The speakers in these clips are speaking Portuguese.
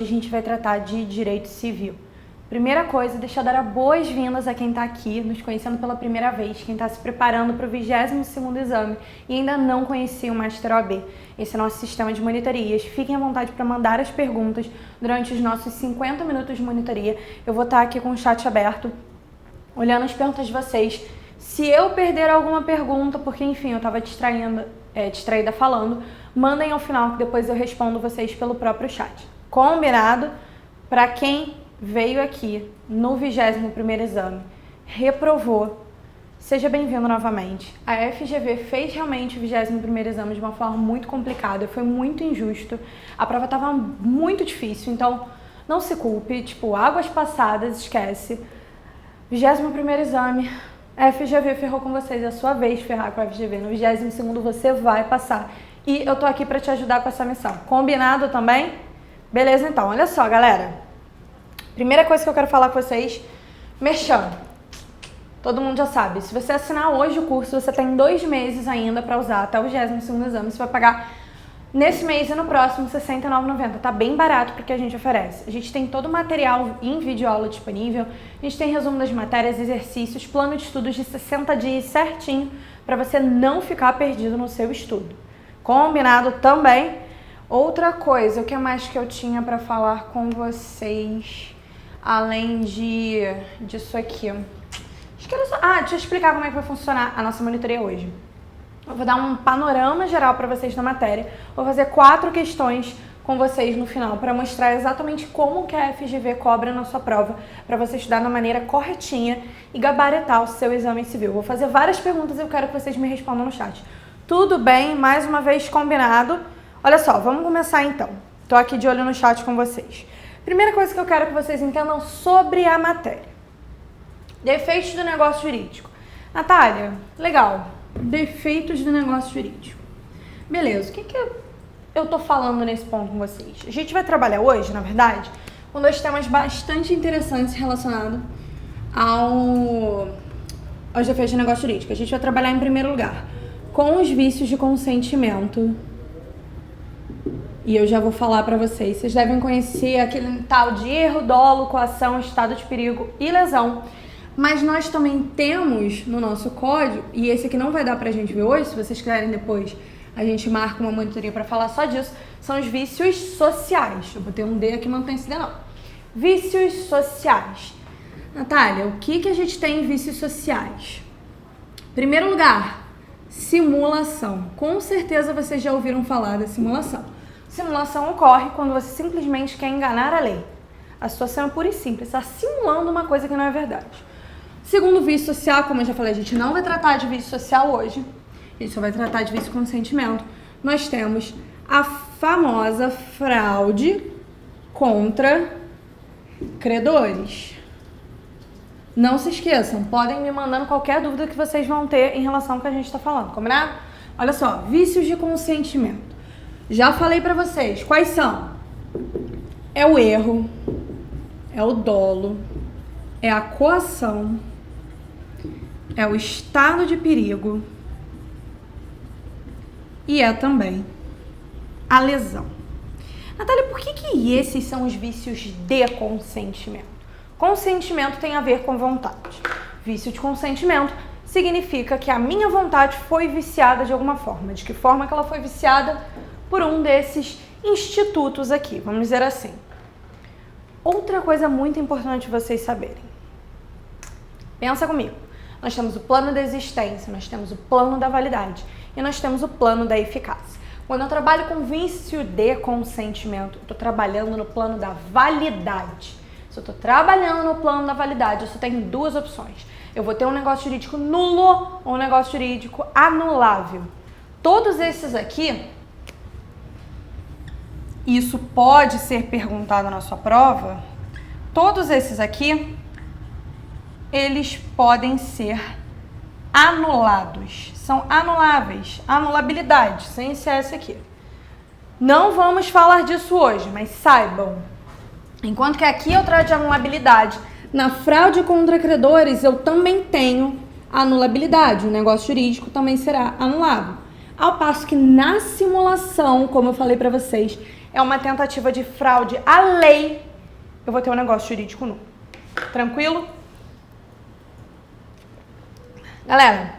A gente vai tratar de direito civil. Primeira coisa, deixa eu dar boas-vindas a quem está aqui, nos conhecendo pela primeira vez, quem está se preparando para o 22º exame e ainda não conhecia o Master OAB. Esse é o nosso sistema de monitorias. Fiquem à vontade para mandar as perguntas durante os nossos 50 minutos de monitoria. Eu vou estar aqui com o chat aberto, olhando as perguntas de vocês. Se eu perder alguma pergunta, porque enfim, eu estava distraída falando, mandem ao final que depois eu respondo vocês pelo próprio chat. Combinado? Para quem veio aqui no 21º exame, reprovou, seja bem-vindo novamente. A FGV fez realmente o 21º exame de uma forma muito complicada, foi muito injusto, a prova estava muito difícil, então não se culpe, águas passadas, esquece. 21º exame, a FGV ferrou com vocês, é a sua vez de ferrar com a FGV, no 22º você vai passar. E eu tô aqui para te ajudar com essa missão. Combinado também? Beleza, então, olha só, galera. Primeira coisa que eu quero falar com vocês, merchan. Todo mundo já sabe, se você assinar hoje o curso, você tem 2 meses ainda para usar até o 22º exame. Você vai pagar nesse mês e no próximo R$ 69,90. Tá bem barato porque a gente oferece. A gente tem todo o material em videoaula disponível. A gente tem resumo das matérias, exercícios, plano de estudos de 60 dias certinho para você não ficar perdido no seu estudo. Combinado também? Outra coisa, o que mais que eu tinha para falar com vocês, além disso aqui? Deixa eu explicar como é que vai funcionar a nossa monitoria hoje. Eu vou dar um panorama geral para vocês da matéria, vou fazer 4 questões com vocês no final para mostrar exatamente como que a FGV cobra na sua prova, para você estudar da maneira corretinha e gabaritar o seu exame civil. Vou fazer várias perguntas e eu quero que vocês me respondam no chat. Tudo bem? Mais uma vez combinado? Olha só, vamos começar então. Tô aqui de olho no chat com vocês. Primeira coisa que eu quero que vocês entendam sobre a matéria. Defeitos do negócio jurídico. Natália, legal. Defeitos do negócio jurídico. Beleza, o que eu tô falando nesse ponto com vocês? A gente vai trabalhar hoje, na verdade, com 2 temas bastante interessantes relacionados aos defeitos do negócio jurídico. A gente vai trabalhar em primeiro lugar com os vícios de consentimento. E eu já vou falar para vocês. Vocês devem conhecer aquele tal de erro, dolo, coação, estado de perigo e lesão. Mas nós também temos no nosso código, e esse aqui não vai dar pra gente ver hoje, se vocês quiserem depois a gente marca uma monitoria para falar só disso, são os vícios sociais. Eu botei um D aqui, mas não tem esse D não. Vícios sociais. Natália, o que a gente tem em vícios sociais? Primeiro lugar, simulação. Com certeza vocês já ouviram falar da simulação. Simulação ocorre quando você simplesmente quer enganar a lei. A situação é pura e simples, está simulando uma coisa que não é verdade. Segundo vício social, como eu já falei, a gente não vai tratar de vício social hoje, a gente só vai tratar de vício de consentimento. Nós temos a famosa fraude contra credores. Não se esqueçam, podem me mandando qualquer dúvida que vocês vão ter em relação ao que a gente está falando, combinado? Olha só, vícios de consentimento. Já falei pra vocês, quais são? É o erro, é o dolo, é a coação, é o estado de perigo e é também a lesão. Natália, por que esses são os vícios de consentimento? Consentimento tem a ver com vontade. Vício de consentimento significa que a minha vontade foi viciada de alguma forma. De que forma que ela foi viciada? Por um desses institutos aqui, vamos dizer assim. Outra coisa muito importante vocês saberem. Pensa comigo. Nós temos o plano da existência, nós temos o plano da validade e nós temos o plano da eficácia. Quando eu trabalho com vício de consentimento, eu estou trabalhando no plano da validade. Se eu estou trabalhando no plano da validade, eu só tenho 2 opções. Eu vou ter um negócio jurídico nulo ou um negócio jurídico anulável. Todos esses aqui, isso pode ser perguntado na sua prova, todos esses aqui, eles podem ser anulados, são anuláveis, anulabilidade, sem esse S aqui. Não vamos falar disso hoje, mas saibam, enquanto que aqui eu trato de anulabilidade, na fraude contra credores eu também tenho anulabilidade, o negócio jurídico também será anulável. Ao passo que na simulação, como eu falei para vocês, é uma tentativa de fraude à lei, eu vou ter um negócio jurídico nulo. Tranquilo? Galera,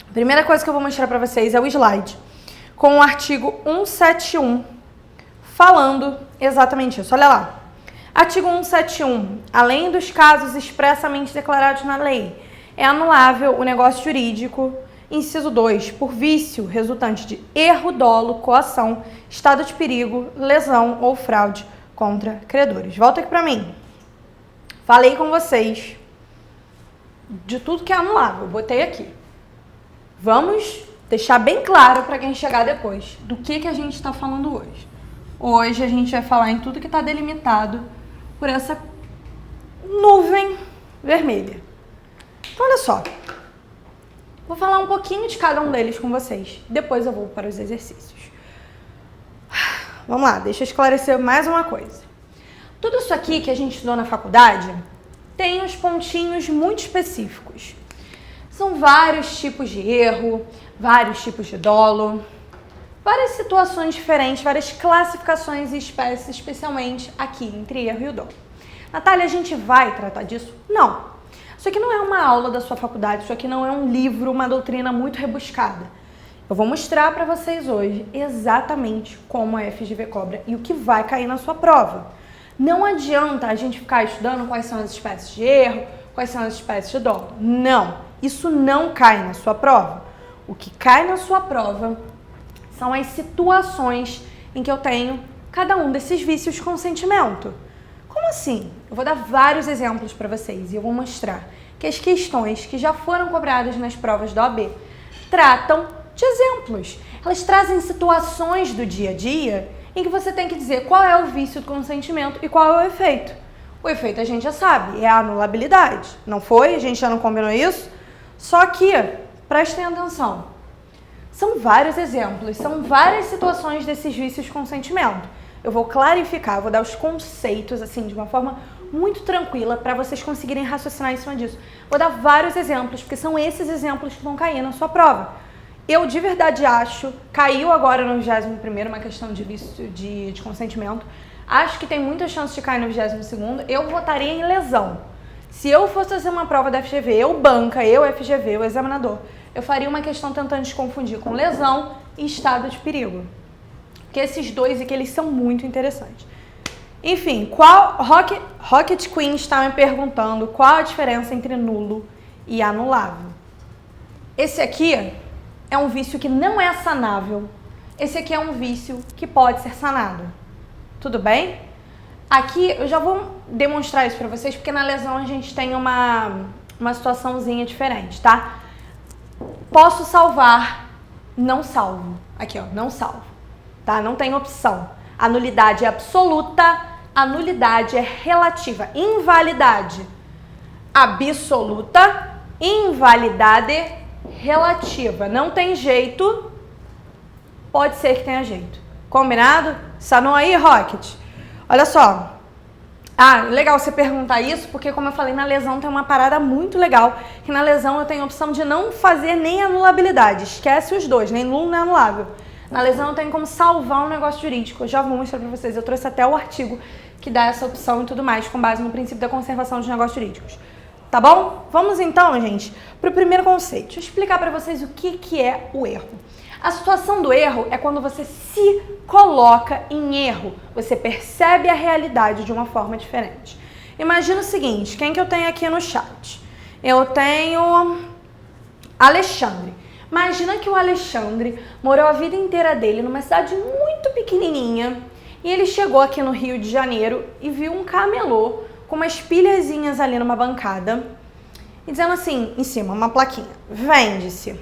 a primeira coisa que eu vou mostrar para vocês é o slide com o artigo 171 falando exatamente isso. Olha lá. Artigo 171. Além dos casos expressamente declarados na lei, é anulável o negócio jurídico, inciso 2, por vício resultante de erro, dolo, coação, estado de perigo, lesão ou fraude contra credores. Volta aqui para mim. Falei com vocês de tudo que é anulável, botei aqui. Vamos deixar bem claro para quem chegar depois do que a gente está falando hoje. Hoje a gente vai falar em tudo que está delimitado por essa nuvem vermelha. Então, olha só. Vou falar um pouquinho de cada um deles com vocês. Depois eu vou para os exercícios. Vamos lá, deixa eu esclarecer mais uma coisa. Tudo isso aqui que a gente estudou na faculdade tem uns pontinhos muito específicos. São vários tipos de erro, vários tipos de dolo, várias situações diferentes, várias classificações e espécies, especialmente aqui entre erro e o dolo. Natália, a gente vai tratar disso? Não. Isso aqui não é uma aula da sua faculdade, isso aqui não é um livro, uma doutrina muito rebuscada. Eu vou mostrar para vocês hoje exatamente como a FGV cobra e o que vai cair na sua prova. Não adianta a gente ficar estudando quais são as espécies de erro, quais são as espécies de dolo. Não, isso não cai na sua prova. O que cai na sua prova são as situações em que eu tenho cada um desses vícios com sentimento. Como assim? Eu vou dar vários exemplos para vocês e eu vou mostrar que as questões que já foram cobradas nas provas da OAB tratam de exemplos. Elas trazem situações do dia a dia em que você tem que dizer qual é o vício do consentimento e qual é o efeito. O efeito a gente já sabe, é a anulabilidade. Não foi? A gente já não combinou isso? Só que, prestem atenção, são vários exemplos, são várias situações desses vícios de consentimento. Eu vou clarificar, vou dar os conceitos assim de uma forma muito tranquila para vocês conseguirem raciocinar em cima disso. Vou dar vários exemplos, porque são esses exemplos que vão cair na sua prova. Eu de verdade acho, caiu agora no 21º uma questão de vício de consentimento, acho que tem muita chance de cair no 22º, eu votaria em lesão. Se eu fosse fazer uma prova da FGV, eu banca, eu FGV, o examinador, eu faria uma questão tentando se confundir com lesão e estado de perigo. Porque esses dois aqui, eles são muito interessantes. Enfim, Rocket Queen está me perguntando qual a diferença entre nulo e anulável. Esse aqui é um vício que não é sanável. Esse aqui é um vício que pode ser sanado. Tudo bem? Aqui eu já vou demonstrar isso para vocês, porque na lesão a gente tem uma situaçãozinha diferente, tá? Posso salvar, não salvo. Aqui, ó, não salvo. Tá? Não tem opção. A nulidade é absoluta, a nulidade é relativa. Invalidade absoluta, invalidade relativa. Não tem jeito, pode ser que tenha jeito. Combinado? Sanou aí, Rocket? Olha só. Ah, legal você perguntar isso, porque como eu falei, na lesão tem uma parada muito legal, que na lesão eu tenho a opção de não fazer nem anulabilidade. Esquece os dois, nem nulo nem anulável. Na lesão eu tenho como salvar um negócio jurídico. Eu já vou mostrar pra vocês. Eu trouxe até o artigo que dá essa opção e tudo mais, com base no princípio da conservação dos negócios jurídicos. Tá bom? Vamos então, gente, pro primeiro conceito. Deixa eu explicar pra vocês o que é o erro. A situação do erro é quando você se coloca em erro. Você percebe a realidade de uma forma diferente. Imagina o seguinte, quem que eu tenho aqui no chat? Eu tenho Alexandre. Imagina que o Alexandre morou a vida inteira dele numa cidade muito pequenininha e ele chegou aqui no Rio de Janeiro e viu um camelô com umas pilhazinhas ali numa bancada e dizendo assim, em cima, uma plaquinha, vende-se.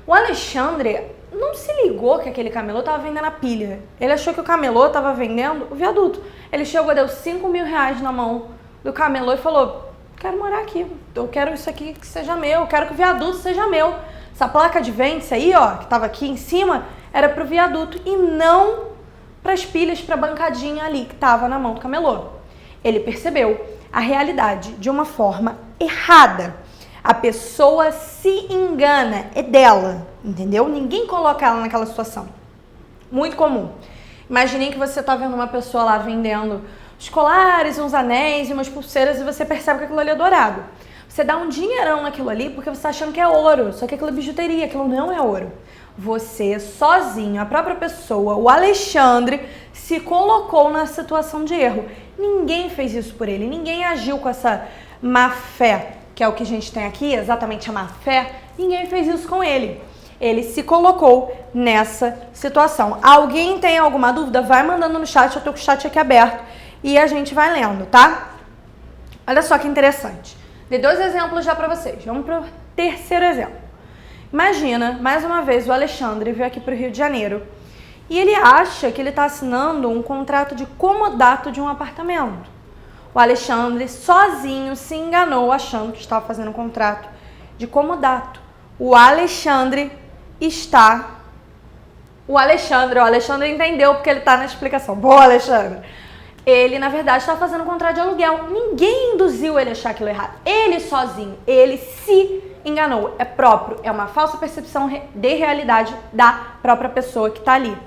O Alexandre não se ligou que aquele camelô estava vendendo a pilha. Ele achou que o camelô estava vendendo o viaduto. Ele chegou, deu 5 mil reais na mão do camelô e falou, quero morar aqui, eu quero isso aqui que seja meu, eu quero que o viaduto seja meu. Essa placa de vende-se aí, ó, que estava aqui em cima, era para o viaduto e não para as pilhas, para a bancadinha ali que estava na mão do camelô. Ele percebeu a realidade de uma forma errada. A pessoa se engana, é dela, entendeu? Ninguém coloca ela naquela situação. Muito comum. Imaginem que você está vendo uma pessoa lá vendendo uns colares, uns anéis e umas pulseiras e você percebe que aquilo ali é dourado. Você dá um dinheirão naquilo ali porque você está achando que é ouro, só que aquilo é bijuteria, aquilo não é ouro. Você, sozinho, a própria pessoa, o Alexandre, se colocou na situação de erro. Ninguém fez isso por ele, ninguém agiu com essa má fé, que é o que a gente tem aqui, exatamente a má fé. Ninguém fez isso com ele. Ele se colocou nessa situação. Alguém tem alguma dúvida? Vai mandando no chat, eu tô com o chat aqui aberto e a gente vai lendo, tá? Olha só que interessante. Dei 2 exemplos já pra vocês. Vamos pro terceiro exemplo. Imagina, mais uma vez, o Alexandre veio aqui pro Rio de Janeiro e ele acha que ele está assinando um contrato de comodato de um apartamento. O Alexandre sozinho se enganou achando que estava fazendo um contrato de comodato. O Alexandre entendeu porque ele está na explicação. Boa, Alexandre! Ele, na verdade, está fazendo um contrato de aluguel. Ninguém induziu ele a achar aquilo errado. Ele sozinho, ele se enganou. É próprio, é uma falsa percepção de realidade da própria pessoa que está ali.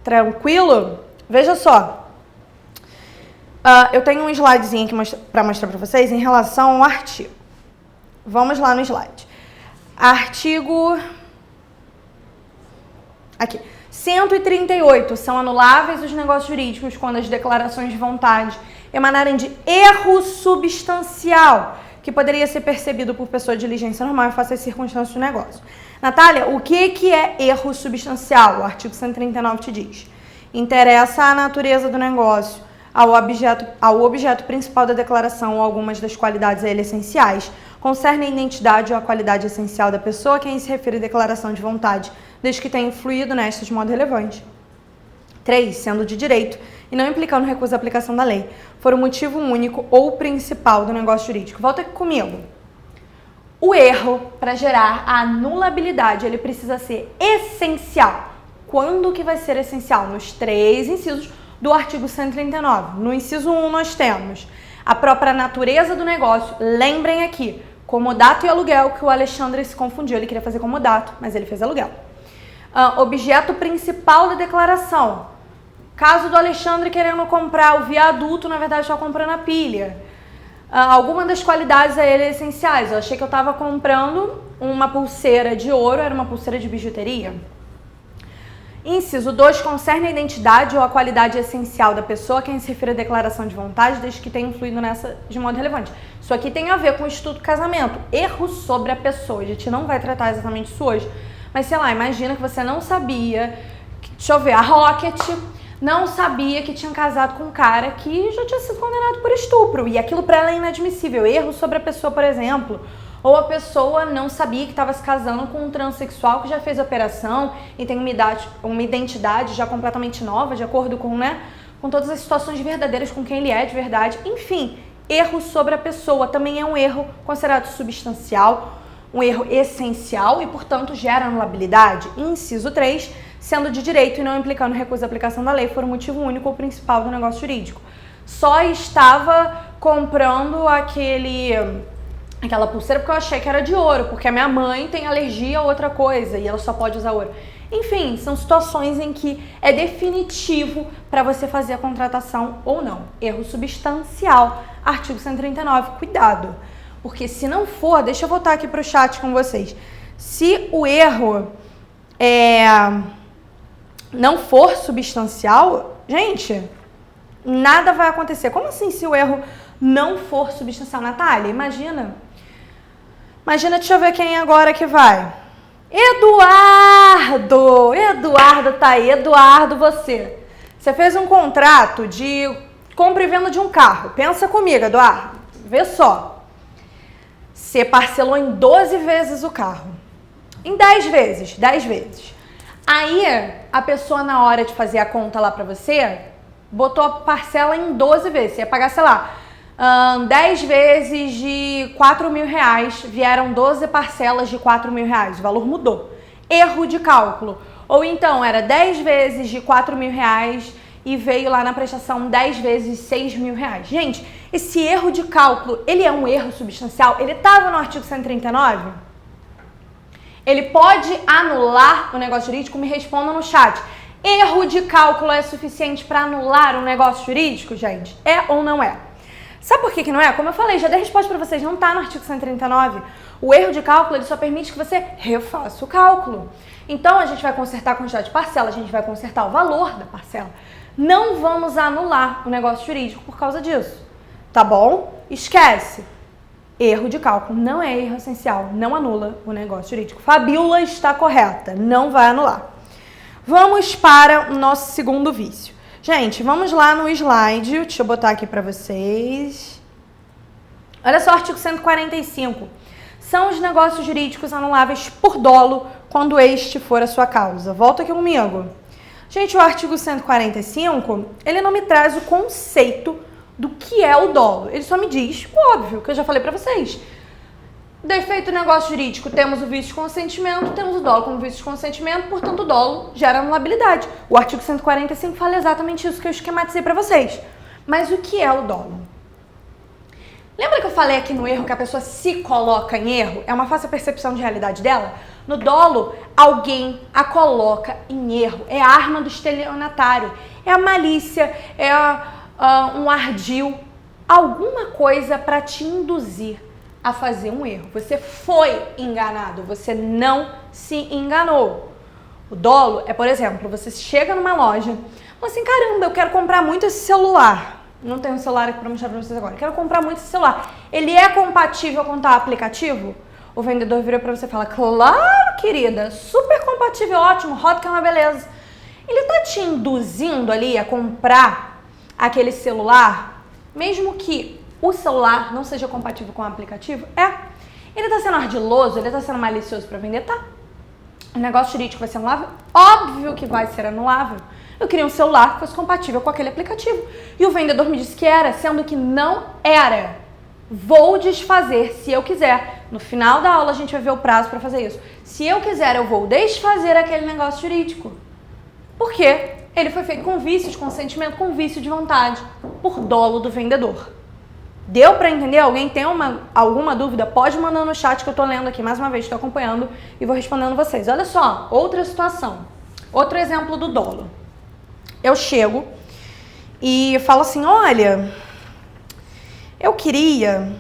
Tranquilo? Veja só. Eu tenho um slidezinho aqui para mostrar para vocês em relação ao artigo. Vamos lá no slide. Artigo... Aqui. 138. São anuláveis os negócios jurídicos quando as declarações de vontade emanarem de erro substancial, que poderia ser percebido por pessoa de diligência normal e face às circunstâncias do negócio. Natália, o que é erro substancial? O artigo 139 te diz. Interessa a natureza do negócio, ao objeto principal da declaração ou algumas das qualidades a ele essenciais, concerne a identidade ou a qualidade essencial da pessoa a quem se refere a declaração de vontade, desde que tenha influído nestas de modo relevante. 3. Sendo de direito e não implicando recuso à aplicação da lei, for o motivo único ou principal do negócio jurídico. Volta aqui comigo. O erro, para gerar a anulabilidade, ele precisa ser essencial. Quando que vai ser essencial? Nos 3 incisos do artigo 139. No inciso 1 nós temos a própria natureza do negócio. Lembrem aqui, comodato e aluguel, que o Alexandre se confundiu. Ele queria fazer comodato, mas ele fez aluguel. Objeto principal da declaração. Caso do Alexandre querendo comprar o viaduto, na verdade está comprando a pilha. Alguma das qualidades a ele essenciais. Eu achei que eu estava comprando uma pulseira de ouro, era uma pulseira de bijuteria. Inciso 2, concerne a identidade ou a qualidade essencial da pessoa a quem se refere a declaração de vontade, desde que tenha influído nessa de modo relevante. Isso aqui tem a ver com o Instituto Casamento. Erro sobre a pessoa. A gente não vai tratar exatamente isso hoje. Mas, sei lá, imagina que você não sabia, deixa eu ver, a Rocket não sabia que tinha casado com um cara que já tinha sido condenado por estupro. E aquilo para ela é inadmissível. Erro sobre a pessoa, por exemplo. Ou a pessoa não sabia que estava se casando com um transexual que já fez a operação e tem uma identidade já completamente nova, de acordo com, com todas as situações verdadeiras, com quem ele é de verdade. Enfim, erro sobre a pessoa também é um erro considerado substancial, um erro essencial e, portanto, gera anulabilidade. Inciso 3, sendo de direito e não implicando recuso à aplicação da lei, for o motivo único ou principal do negócio jurídico. Só estava comprando aquela pulseira porque eu achei que era de ouro, porque a minha mãe tem alergia a outra coisa e ela só pode usar ouro. Enfim, são situações em que é definitivo para você fazer a contratação ou não. Erro substancial, artigo 139, cuidado. Porque se não for, deixa eu voltar aqui para o chat com vocês. Se o erro não for substancial, gente, nada vai acontecer. Como assim se o erro não for substancial? Natália, imagina, deixa eu ver quem agora que vai. Eduardo tá aí. Eduardo, você fez um contrato de compra e venda de um carro. Pensa comigo, Eduardo, vê só. Você parcelou em 12 vezes o carro. Em 10 vezes. Aí, a pessoa, na hora de fazer a conta lá pra você, botou a parcela em 12 vezes. Você ia pagar, sei lá, 10 vezes de R$4.000, vieram 12 parcelas de R$4.000. O valor mudou. Erro de cálculo. Ou então, era 10 vezes de R$4.000 e veio lá na prestação 10 vezes R$6.000. Gente, esse erro de cálculo, ele é um erro substancial? Ele estava no artigo 139? Ele pode anular o negócio jurídico? Me respondam no chat. Erro de cálculo é suficiente para anular um negócio jurídico, gente? É ou não é? Sabe por que não é? Como eu falei, já dei a resposta para vocês, não está no artigo 139. O erro de cálculo ele só permite que você refaça o cálculo. Então, a gente vai consertar a quantidade de parcela, a gente vai consertar o valor da parcela. Não vamos anular o negócio jurídico por causa disso. Tá bom? Esquece. Erro de cálculo não é erro essencial, não anula o negócio jurídico. Fabíola está correta, não vai anular. Vamos para o nosso segundo vício. Gente, vamos lá no slide, deixa eu botar aqui para vocês. Olha só o artigo 145. São os negócios jurídicos anuláveis por dolo quando este for a sua causa. Volta aqui comigo. Gente, o artigo 145, ele não me traz o conceito do que é o dolo. Ele só me diz o óbvio, que eu já falei para vocês. Defeito do negócio jurídico, temos o vício de consentimento, temos o dolo como vício de consentimento, portanto o dolo gera anulabilidade. O artigo 145 fala exatamente isso que eu esquematizei para vocês. Mas o que é o dolo? Lembra que eu falei aqui no erro que a pessoa se coloca em erro? É uma falsa percepção de realidade dela? No dolo, alguém a coloca em erro. É a arma do estelionatário. É a malícia, é um ardil. Alguma coisa para te induzir a fazer um erro. Você foi enganado, você não se enganou. O dolo é, por exemplo, você chega numa loja e fala assim, caramba, eu quero comprar muito esse celular. Não tenho um celular aqui para mostrar para vocês agora. Quero comprar muito esse celular. Ele é compatível com tal aplicativo? O vendedor vira para você e fala, claro, querida, super compatível, ótimo, roda que é uma beleza. Ele tá te induzindo ali a comprar aquele celular, mesmo que o celular não seja compatível com o aplicativo? É. Ele tá sendo ardiloso, ele tá sendo malicioso para vender? Tá. O negócio jurídico vai ser anulável? Óbvio que vai ser anulável. Eu queria um celular que fosse compatível com aquele aplicativo. E o vendedor me disse que era, sendo que não era. Vou desfazer se eu quiser. No final da aula a gente vai ver o prazo para fazer isso. Se eu quiser, eu vou desfazer aquele negócio jurídico. Por quê? Ele foi feito com vício de consentimento, com vício de vontade, por dolo do vendedor. Deu para entender? Alguém tem alguma dúvida? Pode mandar no chat que eu tô lendo aqui mais uma vez, estou acompanhando e vou respondendo vocês. Olha só, outra situação. Outro exemplo do dolo. Eu chego e falo assim, olha, eu queria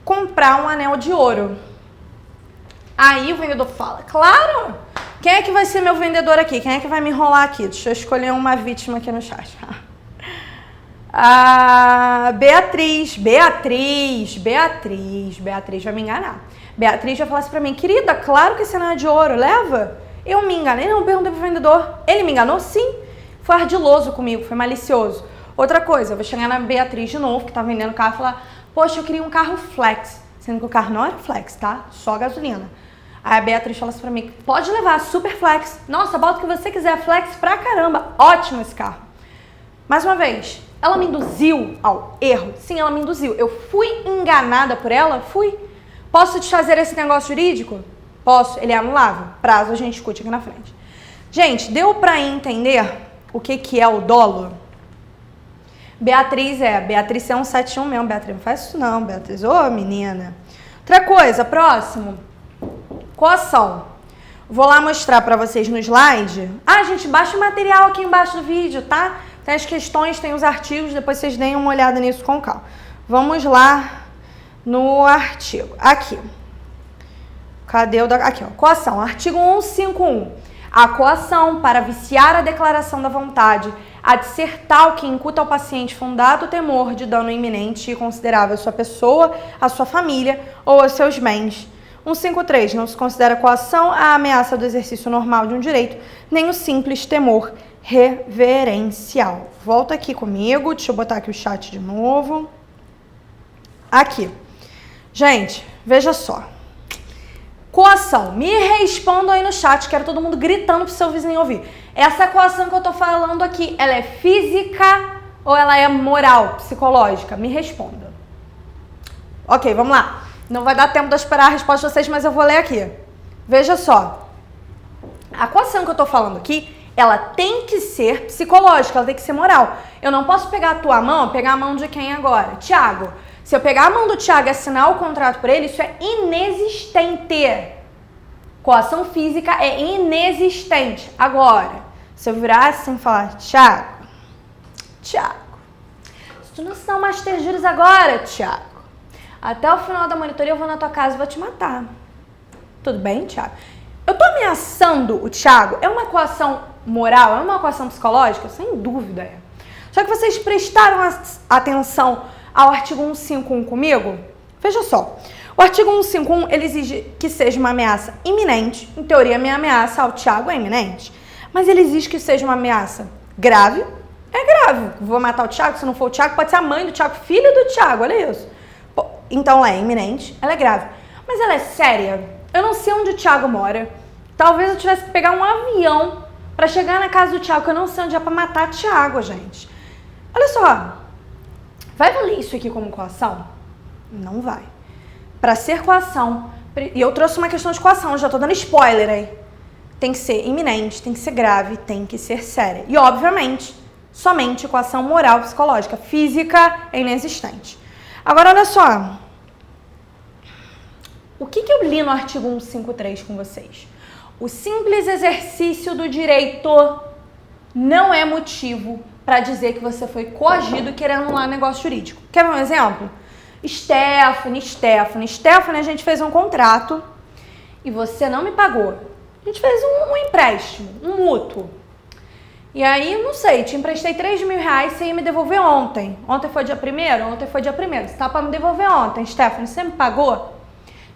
comprar um anel de ouro. Aí o vendedor fala, claro, quem é que vai ser meu vendedor aqui? Quem é que vai me enrolar aqui? Deixa eu escolher uma vítima aqui no chat. Beatriz vai me enganar. Beatriz vai falar assim pra mim, querida, claro que esse anel é de ouro, leva. Eu me enganei, não perguntei pro vendedor. Ele me enganou? Sim. Foi ardiloso comigo, foi malicioso. Outra coisa, eu vou chegar na Beatriz de novo, que tá vendendo carro, e falar, poxa, eu queria um carro flex. Sendo que o carro não era flex, tá? Só gasolina. Aí a Beatriz fala assim pra mim, pode levar, super flex. Nossa, bota o que você quiser, flex pra caramba. Ótimo esse carro. Mais uma vez, ela me induziu ao erro? Sim, ela me induziu. Eu fui enganada por ela? Fui. Posso desfazer esse negócio jurídico? Posso. Ele é anulável. Prazo a gente discute aqui na frente. Gente, deu pra entender o que é o dolo? Beatriz 171 mesmo. Beatriz, não faz isso não, Beatriz. Ô, menina. Outra coisa, próximo. Coação. Vou lá mostrar pra vocês no slide. Gente, baixa o material aqui embaixo do vídeo, tá? Tem as questões, tem os artigos, depois vocês deem uma olhada nisso com calma. Vamos lá no artigo. Aqui. Cadê o da... Aqui, ó. Coação. Artigo 151. A coação para viciar a declaração da vontade há de ser tal que incuta ao paciente fundado temor de dano iminente e considerável à sua pessoa, à sua família ou aos seus bens. 153. Não se considera coação a ameaça do exercício normal de um direito, nem o simples temor reverencial. Volta aqui comigo, deixa eu botar aqui o chat de novo. Aqui. Gente, veja só. Coação. Me respondam aí no chat, quero todo mundo gritando pro seu vizinho ouvir. Essa coação que eu tô falando aqui, ela é física ou ela é moral, psicológica? Me responda. Ok, vamos lá. Não vai dar tempo de esperar a resposta de vocês, mas eu vou ler aqui. Veja só. A coação que eu tô falando aqui, ela tem que ser psicológica, ela tem que ser moral. Eu não posso pegar a tua mão, pegar a mão de quem agora? Tiago. Se eu pegar a mão do Tiago e assinar o contrato por ele, isso é inexistente. Coação física é inexistente. Agora, Se eu virasse assim e falar, Thiago, se tu não assinar o Master Juros agora, Thiago, até o final da monitoria eu vou na tua casa e vou te matar. Tudo bem, Thiago? Eu tô ameaçando o Thiago? É uma coação moral? É uma coação psicológica? Sem dúvida é. Só que vocês prestaram atenção ao artigo 151 comigo? Veja só. O artigo 151, ele exige que seja uma ameaça iminente. Em teoria, a minha ameaça ao Thiago é iminente. Mas ele exige que seja uma ameaça grave. É grave. Vou matar o Thiago, se não for o Thiago, pode ser a mãe do Thiago, filho do Thiago, olha isso. Então, ela é iminente, ela é grave. Mas ela é séria. Eu não sei onde o Thiago mora. Talvez eu tivesse que pegar um avião para chegar na casa do Thiago, que eu não sei onde é para matar o Thiago, gente. Olha só. Vai valer isso aqui como coação? Não vai. Para ser coação, e eu trouxe uma questão de coação, já tô dando spoiler aí. Tem que ser iminente, tem que ser grave, tem que ser séria. E, obviamente, somente coação moral psicológica. Física é inexistente. Agora, olha só. O que eu li no artigo 153 com vocês? O simples exercício do direito não é motivo para dizer que você foi coagido querendo anular negócio jurídico. Quer ver um exemplo? Stephanie, a gente fez um contrato e você não me pagou. A gente fez um empréstimo, um mútuo. E aí, não sei, te emprestei 3 mil reais, você ia me devolver ontem. Ontem foi dia 1º? Ontem foi dia 1º. Você tá para me devolver ontem. Stephanie, você me pagou?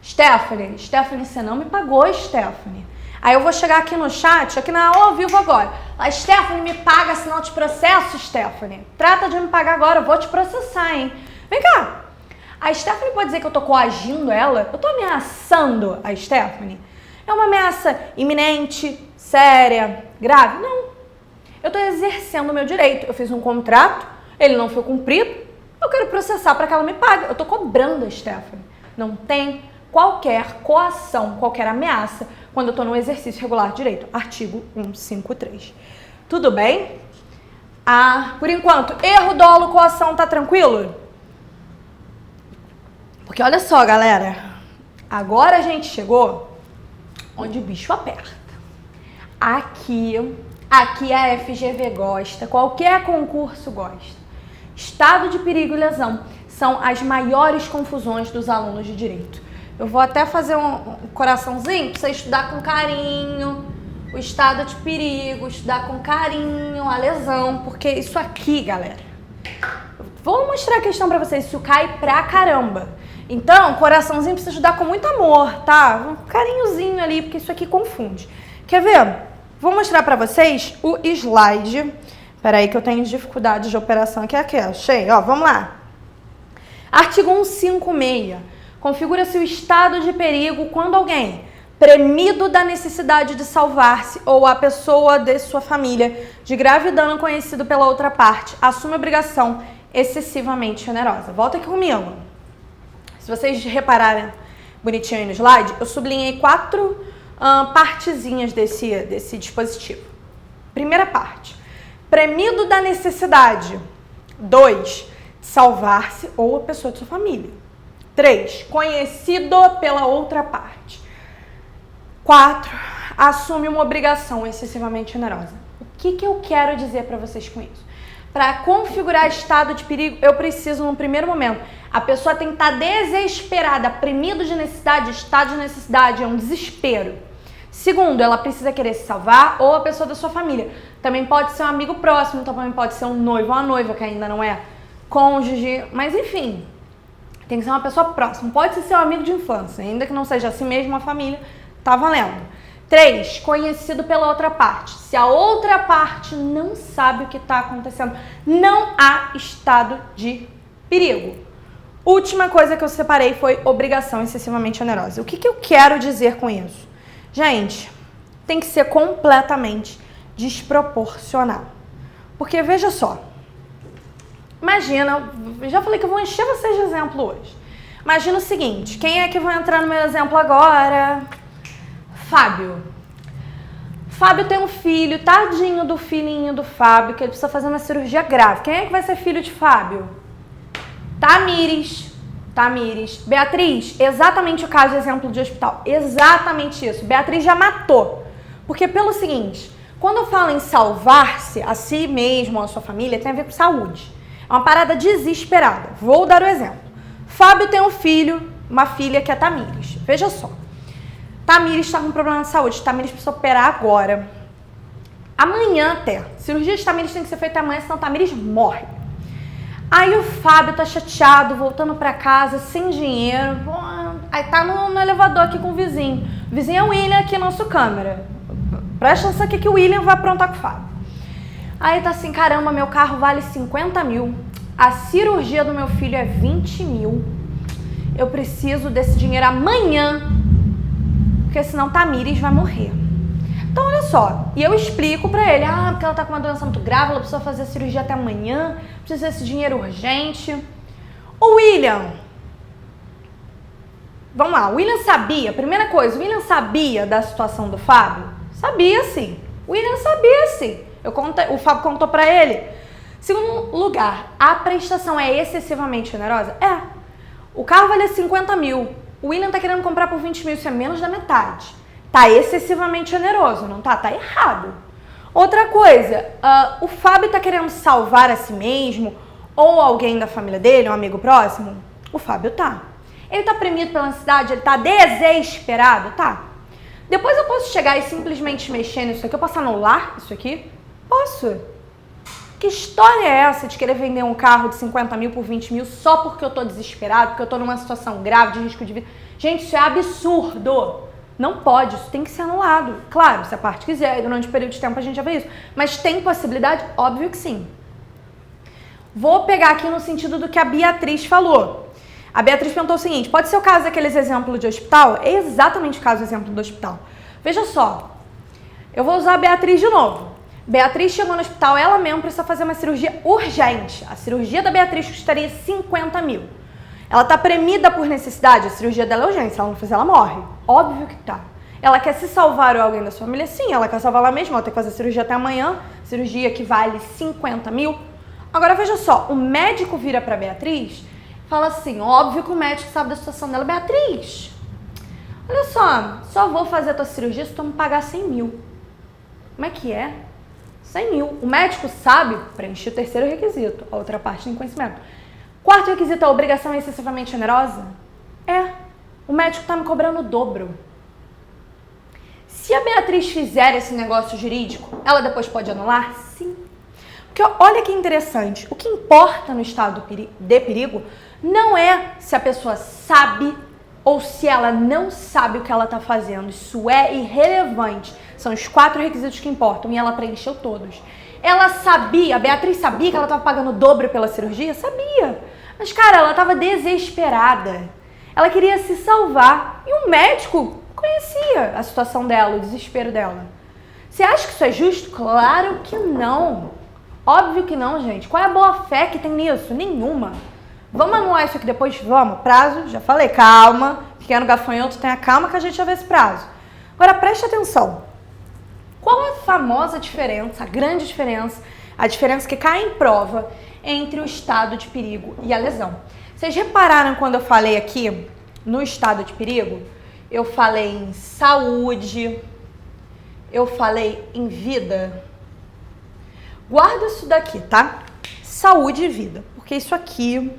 Stephanie, você não me pagou, Stephanie. Aí eu vou chegar aqui no chat, aqui na ao vivo agora. A Stephanie me paga, senão eu te processo, Stephanie. Trata de me pagar agora, eu vou te processar, hein? Vem cá. A Stephanie pode dizer que eu tô coagindo ela? Eu tô ameaçando a Stephanie? É uma ameaça iminente, séria, grave? Não. Eu tô exercendo o meu direito. Eu fiz um contrato, ele não foi cumprido, eu quero processar para que ela me pague. Eu tô cobrando a Stephanie. Não tem qualquer coação, qualquer ameaça quando eu tô no exercício regular de direito. Artigo 153. Tudo bem? Por enquanto, erro, dolo, coação, tá tranquilo? Porque olha só, galera, agora a gente chegou onde o bicho aperta. Aqui a FGV gosta, qualquer concurso gosta. Estado de perigo e lesão são as maiores confusões dos alunos de direito. Eu vou até fazer um coraçãozinho para você estudar com carinho o estado de perigo, estudar com carinho a lesão, porque isso aqui, galera, vou mostrar a questão para vocês, isso cai pra caramba. Então, coraçãozinho precisa estudar com muito amor, tá? Um carinhozinho ali, porque isso aqui confunde. Quer ver? Vou mostrar pra vocês o slide. Peraí que eu tenho dificuldade de operação aqui. Achei. Ó, vamos lá. Artigo 156. Configura-se o estado de perigo quando alguém, premido da necessidade de salvar-se ou a pessoa de sua família de grave dano conhecido pela outra parte, assume obrigação excessivamente generosa. Volta aqui comigo. Se vocês repararem bonitinho aí no slide, eu sublinhei 4 partezinhas desse dispositivo. Primeira parte, premido da necessidade. 2, salvar-se ou a pessoa de sua família. 3, conhecido pela outra parte. 4, assume uma obrigação excessivamente generosa. O que eu quero dizer para vocês com isso? Para configurar estado de perigo, eu preciso, num primeiro momento, a pessoa tem que estar desesperada, premido de necessidade, estado de necessidade, é um desespero. Segundo, ela precisa querer se salvar ou a pessoa da sua família. Também pode ser um amigo próximo, também pode ser um noivo ou uma noiva, que ainda não é cônjuge, mas enfim, tem que ser uma pessoa próxima. Pode ser seu amigo de infância, ainda que não seja assim mesmo uma família, tá valendo. 3, conhecido pela outra parte. Se a outra parte não sabe o que está acontecendo, não há estado de perigo. Última coisa que eu separei foi obrigação excessivamente generosa. O que eu quero dizer com isso? Gente, tem que ser completamente desproporcional. Porque veja só, imagina, já falei que eu vou encher vocês de exemplo hoje. Imagina o seguinte, quem é que vai entrar no meu exemplo agora? Fábio. Fábio tem um filho, tadinho do filhinho do Fábio, que ele precisa fazer uma cirurgia grave. Quem é que vai ser filho de Fábio? Tamires. Beatriz, exatamente o caso de exemplo de hospital. Exatamente isso. Beatriz já matou. Porque pelo seguinte, Quando eu falo em salvar-se a si mesmo ou a sua família, tem a ver com saúde. É uma parada desesperada. Vou dar o exemplo. Fábio tem um filho, uma filha que é Tamires. Veja só. Tamires está com problema de saúde. Tamires precisa operar agora. Amanhã até. Cirurgia de Tamires tem que ser feita amanhã, senão Tamires morre. Aí o Fábio tá chateado, voltando pra casa, sem dinheiro. Aí tá no elevador aqui com o vizinho. O vizinho é o William aqui, nosso câmera. Presta atenção aqui que o William vai aprontar com o Fábio. Aí tá assim, caramba, meu carro vale 50 mil. A cirurgia do meu filho é 20 mil. Eu preciso desse dinheiro amanhã, porque senão Tamires vai morrer. Então, olha só, e eu explico pra ele, porque ela tá com uma doença muito grave, ela precisa fazer a cirurgia até amanhã, precisa desse dinheiro urgente. O William, vamos lá, o William sabia, primeira coisa, o William sabia da situação do Fábio? Sabia sim, o William sabia sim, o Fábio contou pra ele. Segundo lugar, a prestação é excessivamente generosa? É. O carro vale 50 mil, o William tá querendo comprar por 20 mil, isso é menos da metade. Tá excessivamente generoso, não tá? Tá errado. Outra coisa, o Fábio tá querendo salvar a si mesmo ou alguém da família dele, um amigo próximo? O Fábio tá. Ele tá premido pela ansiedade, ele tá desesperado? Tá. Depois eu posso chegar e simplesmente mexer nisso aqui, eu posso anular isso aqui? Posso. Que história é essa de querer vender um carro de 50 mil por 20 mil só porque eu tô desesperado, porque eu tô numa situação grave de risco de vida? Gente, isso é absurdo. Não pode, isso tem que ser anulado. Claro, se a parte quiser, durante um período de tempo a gente já vê isso. Mas tem possibilidade? Óbvio que sim. Vou pegar aqui no sentido do que a Beatriz falou. A Beatriz perguntou o seguinte, pode ser o caso daqueles exemplos de hospital? É exatamente o caso do exemplo do hospital. Veja só, eu vou usar a Beatriz de novo. Beatriz chegou no hospital, ela mesma precisa fazer uma cirurgia urgente. A cirurgia da Beatriz custaria 50 mil. Ela tá premida por necessidade, a cirurgia dela é urgente, se ela não fizer, ela morre. Óbvio que tá. Ela quer se salvar ou alguém da sua família? Sim, ela quer salvar ela mesma, ela tem que fazer a cirurgia até amanhã, cirurgia que vale 50 mil. Agora veja só, o médico vira pra Beatriz e fala assim, óbvio que o médico sabe da situação dela, Beatriz, olha só vou fazer a tua cirurgia se tu me pagar 100 mil. Como é que é? 100 mil. O médico sabe preencher o terceiro requisito, a outra parte tem conhecimento. Quarto requisito, a obrigação é excessivamente generosa? É. O médico tá me cobrando o dobro. Se a Beatriz fizer esse negócio jurídico, ela depois pode anular? Sim. Porque olha que interessante, o que importa no estado de perigo não é se a pessoa sabe ou se ela não sabe o que ela está fazendo. Isso é irrelevante. São os 4 requisitos que importam e ela preencheu todos. Ela sabia, a Beatriz sabia que ela estava pagando o dobro pela cirurgia? Sabia. Mas, cara, ela estava desesperada. Ela queria se salvar e o médico conhecia a situação dela, o desespero dela. Você acha que isso é justo? Claro que não. Óbvio que não, gente. Qual é a boa fé que tem nisso? Nenhuma. Vamos anular isso aqui depois? Vamos. Prazo, já falei, calma. Pequeno gafanhoto, tenha calma que a gente já vê esse prazo. Agora, preste atenção. Qual é a famosa diferença, a grande diferença, a diferença que cai em prova entre o estado de perigo e a lesão? Vocês repararam quando eu falei aqui no estado de perigo? Eu falei em saúde, eu falei em vida. Guarda isso daqui, tá? Saúde e vida, porque isso aqui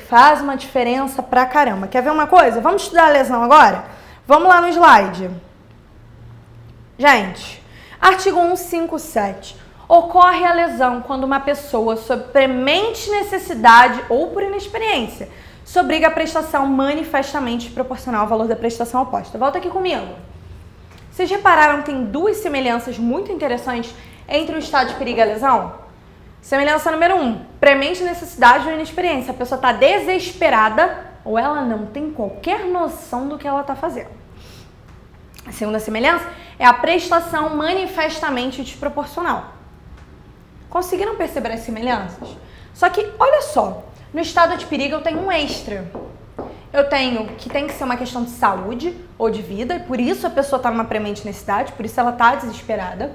faz uma diferença pra caramba. Quer ver uma coisa? Vamos estudar a lesão agora? Vamos lá no slide. Gente, artigo 157. Ocorre a lesão quando uma pessoa, sob premente necessidade ou por inexperiência, se obriga à prestação manifestamente proporcional ao valor da prestação oposta. Volta aqui comigo. Vocês repararam que tem 2 semelhanças muito interessantes entre o estado de perigo e a lesão? Semelhança número 1, premente necessidade ou inexperiência. A pessoa está desesperada ou ela não tem qualquer noção do que ela está fazendo. A segunda semelhança é a prestação manifestamente desproporcional. Conseguiram perceber as semelhanças? Só que, olha só, no estado de perigo eu tenho um extra. Eu tenho que tem que ser uma questão de saúde ou de vida, e por isso a pessoa está numa premente necessidade, por isso ela está desesperada.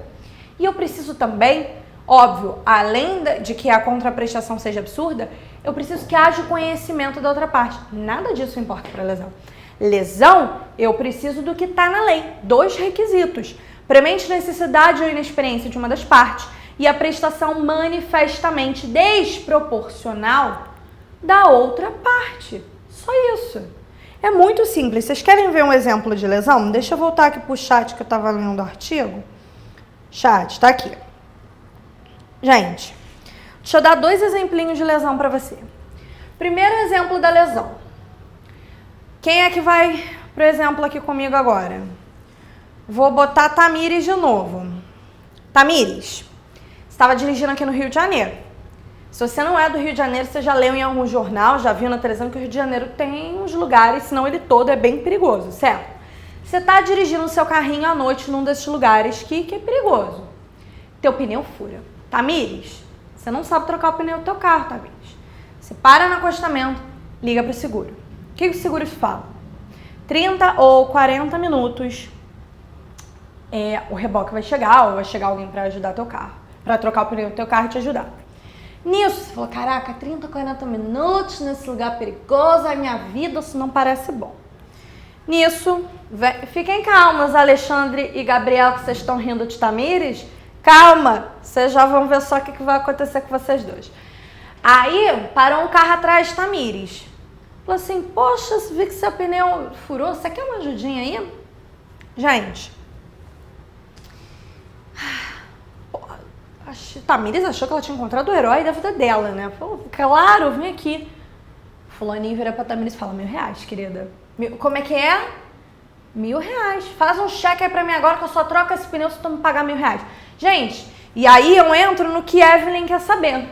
E eu preciso também, óbvio, além de que a contraprestação seja absurda, eu preciso que haja o conhecimento da outra parte. Nada disso importa para lesão. Lesão, eu preciso do que está na lei, 2 requisitos. premente necessidade ou inexperiência de uma das partes e a prestação manifestamente desproporcional da outra parte. Só isso. É muito simples. Vocês querem ver um exemplo de lesão? Deixa eu voltar aqui pro chat que eu estava lendo o artigo. Chat, tá aqui. Gente, deixa eu dar 2 exemplinhos de lesão para você. Primeiro exemplo da lesão. Quem é que vai pro exemplo aqui comigo agora? Vou botar Tamires de novo. Tamires, você estava dirigindo aqui no Rio de Janeiro. Se você não é do Rio de Janeiro, você já leu em algum jornal, já viu na televisão que o Rio de Janeiro tem uns lugares, senão ele todo é bem perigoso, certo? Você está dirigindo o seu carrinho à noite num desses lugares que é perigoso. Teu pneu fura. Tamires, você não sabe trocar o pneu do teu carro, Tamires. Você para no acostamento, liga para o seguro. O que os seguros falam? 30 ou 40 minutos o reboque vai chegar, ou vai chegar alguém para ajudar teu carro, para trocar o pneu do teu carro e te ajudar. Nisso, você falou, caraca, 30, 40 minutos nesse lugar perigoso, a minha vida, isso não parece bom. Nisso, fiquem calmos, Alexandre e Gabriel, que vocês estão rindo de Tamires. Calma, vocês já vão ver só o que vai acontecer com vocês dois. Aí, parou um carro atrás de Tamires. Falou assim, poxa, vi que seu pneu furou, você quer uma ajudinha aí? Gente, Tamires achou que ela tinha encontrado o herói da vida dela, né? Falou, claro, vim aqui. Fulaninho vira pra Tamires e fala, R$1.000, querida. Como é que é? R$1.000. Faz um cheque aí pra mim agora que eu só troco esse pneu se tu me pagar R$1.000. Gente, e aí eu entro no que Evelyn quer saber.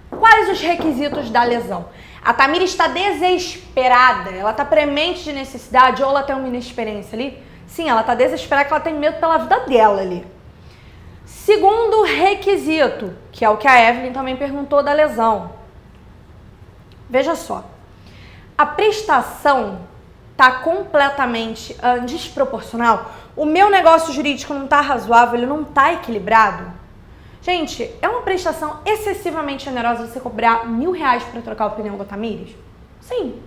Quais os requisitos da lesão? A Tamires está desesperada, ela está premente de necessidade ou ela tem uma inexperiência ali? Sim, ela está desesperada porque ela tem medo pela vida dela ali. Segundo requisito, que é o que a Evelyn também perguntou da lesão. Veja só, a prestação está completamente desproporcional. O meu negócio jurídico não está razoável, ele não está equilibrado. Gente, é uma prestação excessivamente generosa você cobrar R$1.000 para trocar o pneu da Tamires? Sim.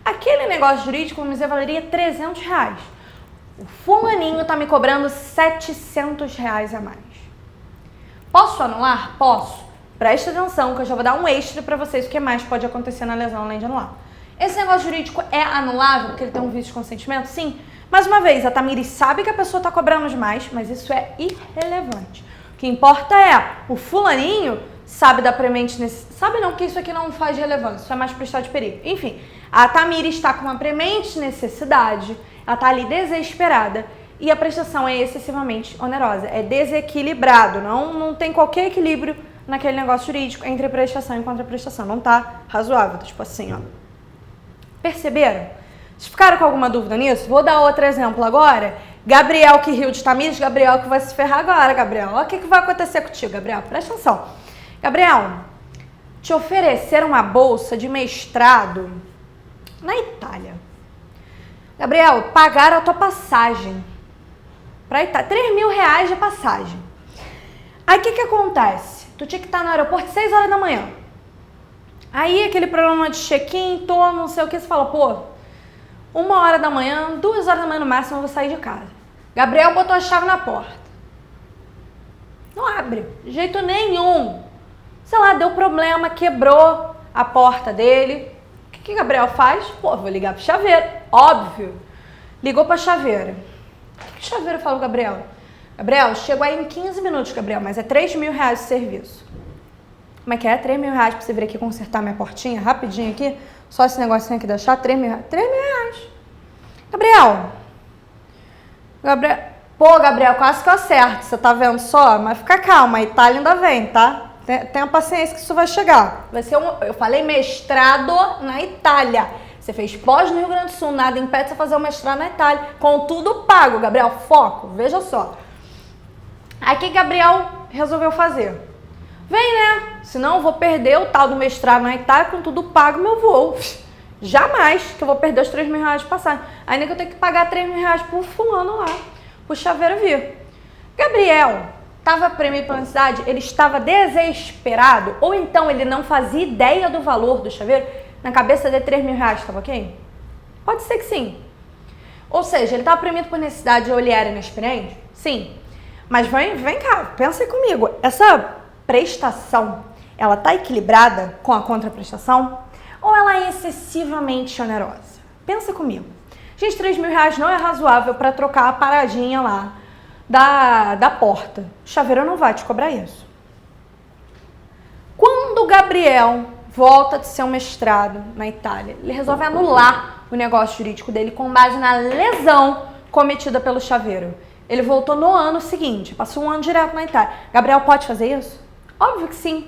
Aquele negócio jurídico, vamos dizer, valeria R$300. O fulaninho está me cobrando R$700 a mais. Posso anular? Posso. Presta atenção que eu já vou dar um extra para vocês o que mais pode acontecer na lesão além de anular. Esse negócio jurídico é anulável porque ele tem um vício de consentimento? Sim. Mais uma vez, a Tamires sabe que a pessoa está cobrando demais, mas isso é irrelevante. O que importa é, o fulaninho sabe da premente necessidade. Sabe não, que isso aqui não faz relevância, isso é mais para o estado de perigo. Enfim, a Tamires está com uma premente necessidade, ela está ali desesperada e a prestação é excessivamente onerosa, é desequilibrado, não tem qualquer equilíbrio naquele negócio jurídico entre prestação e contraprestação, não está razoável, tipo assim, ó. Perceberam? Vocês ficaram com alguma dúvida nisso? Vou dar outro exemplo agora. Gabriel que riu de Tamires, Gabriel que vai se ferrar agora, Gabriel. Olha o que vai acontecer contigo, Gabriel. Presta atenção. Gabriel, te ofereceram uma bolsa de mestrado na Itália. Gabriel, pagaram a tua passagem pra Itália. R$3.000 de passagem. Aí o que acontece? Tu tinha que estar no aeroporto 6 horas da manhã. Aí aquele problema de check-in, não sei o que, você fala, pô, 1 hora da manhã, 2 horas da manhã no máximo eu vou sair de casa. Gabriel botou a chave na porta. Não abre, de jeito nenhum. Sei lá, deu problema, quebrou a porta dele. O que Gabriel faz? Pô, vou ligar pro chaveiro, óbvio. Ligou pra chaveira. O que o chaveiro falou, Gabriel? Gabriel, chegou aí em 15 minutos, Gabriel, mas é R$3.000 de serviço. Como é que é? R$3.000 pra você vir aqui consertar minha portinha rapidinho aqui? Só esse negocinho aqui da chave, R$3.000. R$3.000. Gabriel. Pô, Gabriel, quase que eu acerto. Você tá vendo só? Mas fica calma, a Itália ainda vem, tá? Tenha paciência que isso vai chegar. Vai ser eu falei mestrado na Itália. Você fez pós no Rio Grande do Sul, nada impede você fazer o mestrado na Itália. Com tudo pago, Gabriel. Foco, veja só. Aí o que Gabriel resolveu fazer? Vem, né? Senão eu vou perder o tal do mestrado na Itália, com tudo pago, meu voo. Jamais que eu vou perder os R$3.000 de passagem. Ainda que eu tenho que pagar R$3.000 pro fulano lá, pro chaveiro vir. Gabriel estava premiado pela necessidade, ele estava desesperado, ou então ele não fazia ideia do valor do chaveiro, na cabeça dele R$3.000, tava ok? Pode ser que sim. Ou seja, ele estava premiado por necessidade ou ele era inexperiente? Sim. Mas vem cá, pensa aí comigo. Essa prestação, ela tá equilibrada com a contraprestação? Ou ela é excessivamente onerosa? Pensa comigo. Gente, R$3.000 não é razoável para trocar a paradinha lá da porta. O chaveiro não vai te cobrar isso. Quando o Gabriel volta de seu mestrado na Itália, ele resolve anular o negócio jurídico dele com base na lesão cometida pelo chaveiro. Ele voltou no ano seguinte, passou um ano direto na Itália. Gabriel pode fazer isso? Óbvio que sim.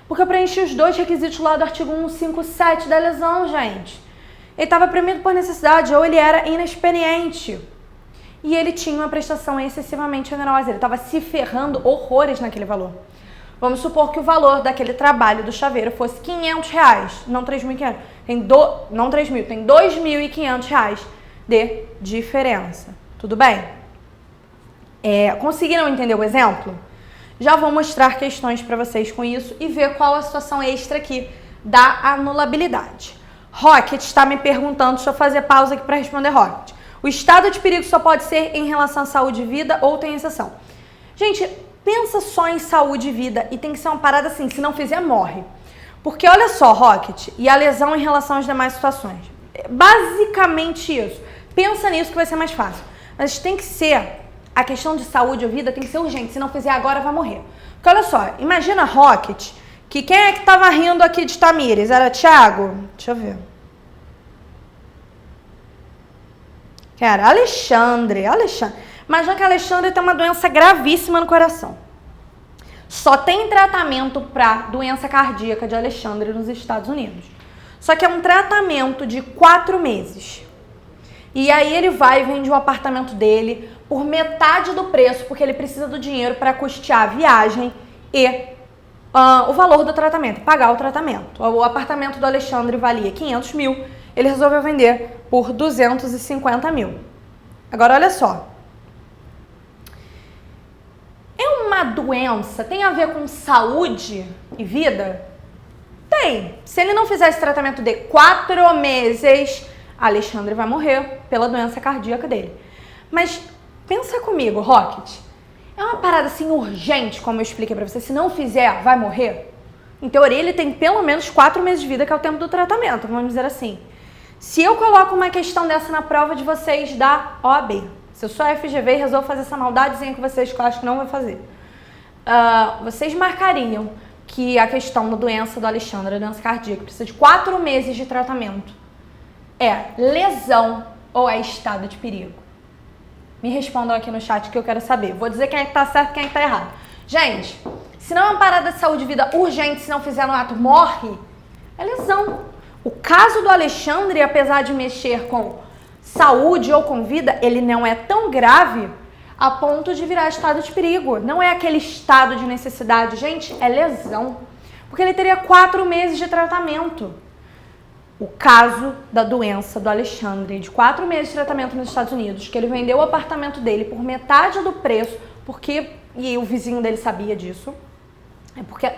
Porque eu preenchi os 2 requisitos lá do artigo 157 da lesão, gente. Ele estava premido por necessidade ou ele era inexperiente. E ele tinha uma prestação excessivamente onerosa. Ele estava se ferrando horrores naquele valor. Vamos supor que o valor daquele trabalho do chaveiro fosse R$500, não R$3.500. Não R$3.000, tem R$2.500 de diferença. Tudo bem? Conseguiram entender o exemplo? Já vou mostrar questões para vocês com isso e ver qual a situação extra aqui da anulabilidade. Rocket está me perguntando, deixa eu fazer pausa aqui para responder Rocket. O estado de perigo só pode ser em relação à saúde e vida ou tem exceção? Gente, pensa só em saúde e vida e tem que ser uma parada assim, se não fizer, morre. Porque olha só, Rocket, e a lesão em relação às demais situações. Basicamente isso. Pensa nisso que vai ser mais fácil. Mas tem que ser, a questão de saúde ou vida tem que ser urgente, se não fizer agora vai morrer. Porque olha só, imagina Rocket, que quem é que tava rindo aqui de Tamires? Era Thiago? Deixa eu ver. Cara, Alexandre. Imagina que Alexandre tem uma doença gravíssima no coração. Só tem tratamento para doença cardíaca de Alexandre nos Estados Unidos. Só que é um tratamento de 4 meses. E aí ele vai e vende o apartamento dele por metade do preço, porque ele precisa do dinheiro para custear a viagem e o valor do tratamento, pagar o tratamento. O apartamento do Alexandre valia 500 mil, ele resolveu vender por 250 mil. Agora olha só. É uma doença, tem a ver com saúde e vida? Tem. Se ele não fizer esse tratamento de 4 meses, Alexandre vai morrer pela doença cardíaca dele. Mas pensa comigo, Rocket. É uma parada assim urgente, como eu expliquei pra você. Se não fizer, vai morrer? Em teoria, ele tem pelo menos 4 meses de vida, que é o tempo do tratamento, vamos dizer assim. Se eu coloco uma questão dessa na prova de vocês da OAB, se eu sou FGV e resolvo fazer essa maldadezinha com vocês, que eu acho que não vai fazer, vocês marcariam que a questão da doença do Alexandre, a doença cardíaca, precisa de 4 meses de tratamento. É lesão ou é estado de perigo? Me respondam aqui no chat que eu quero saber. Vou dizer quem é que tá certo e quem é que tá errado. Gente, se não é uma parada de saúde e vida urgente, se não fizer no ato, morre, é lesão. O caso do Alexandre, apesar de mexer com saúde ou com vida, ele não é tão grave a ponto de virar estado de perigo. Não é aquele estado de necessidade. Gente, é lesão. Porque ele teria 4 meses de tratamento. O caso da doença do Alexandre, de 4 meses de tratamento nos Estados Unidos, que ele vendeu o apartamento dele por metade do preço, e o vizinho dele sabia disso, é porque,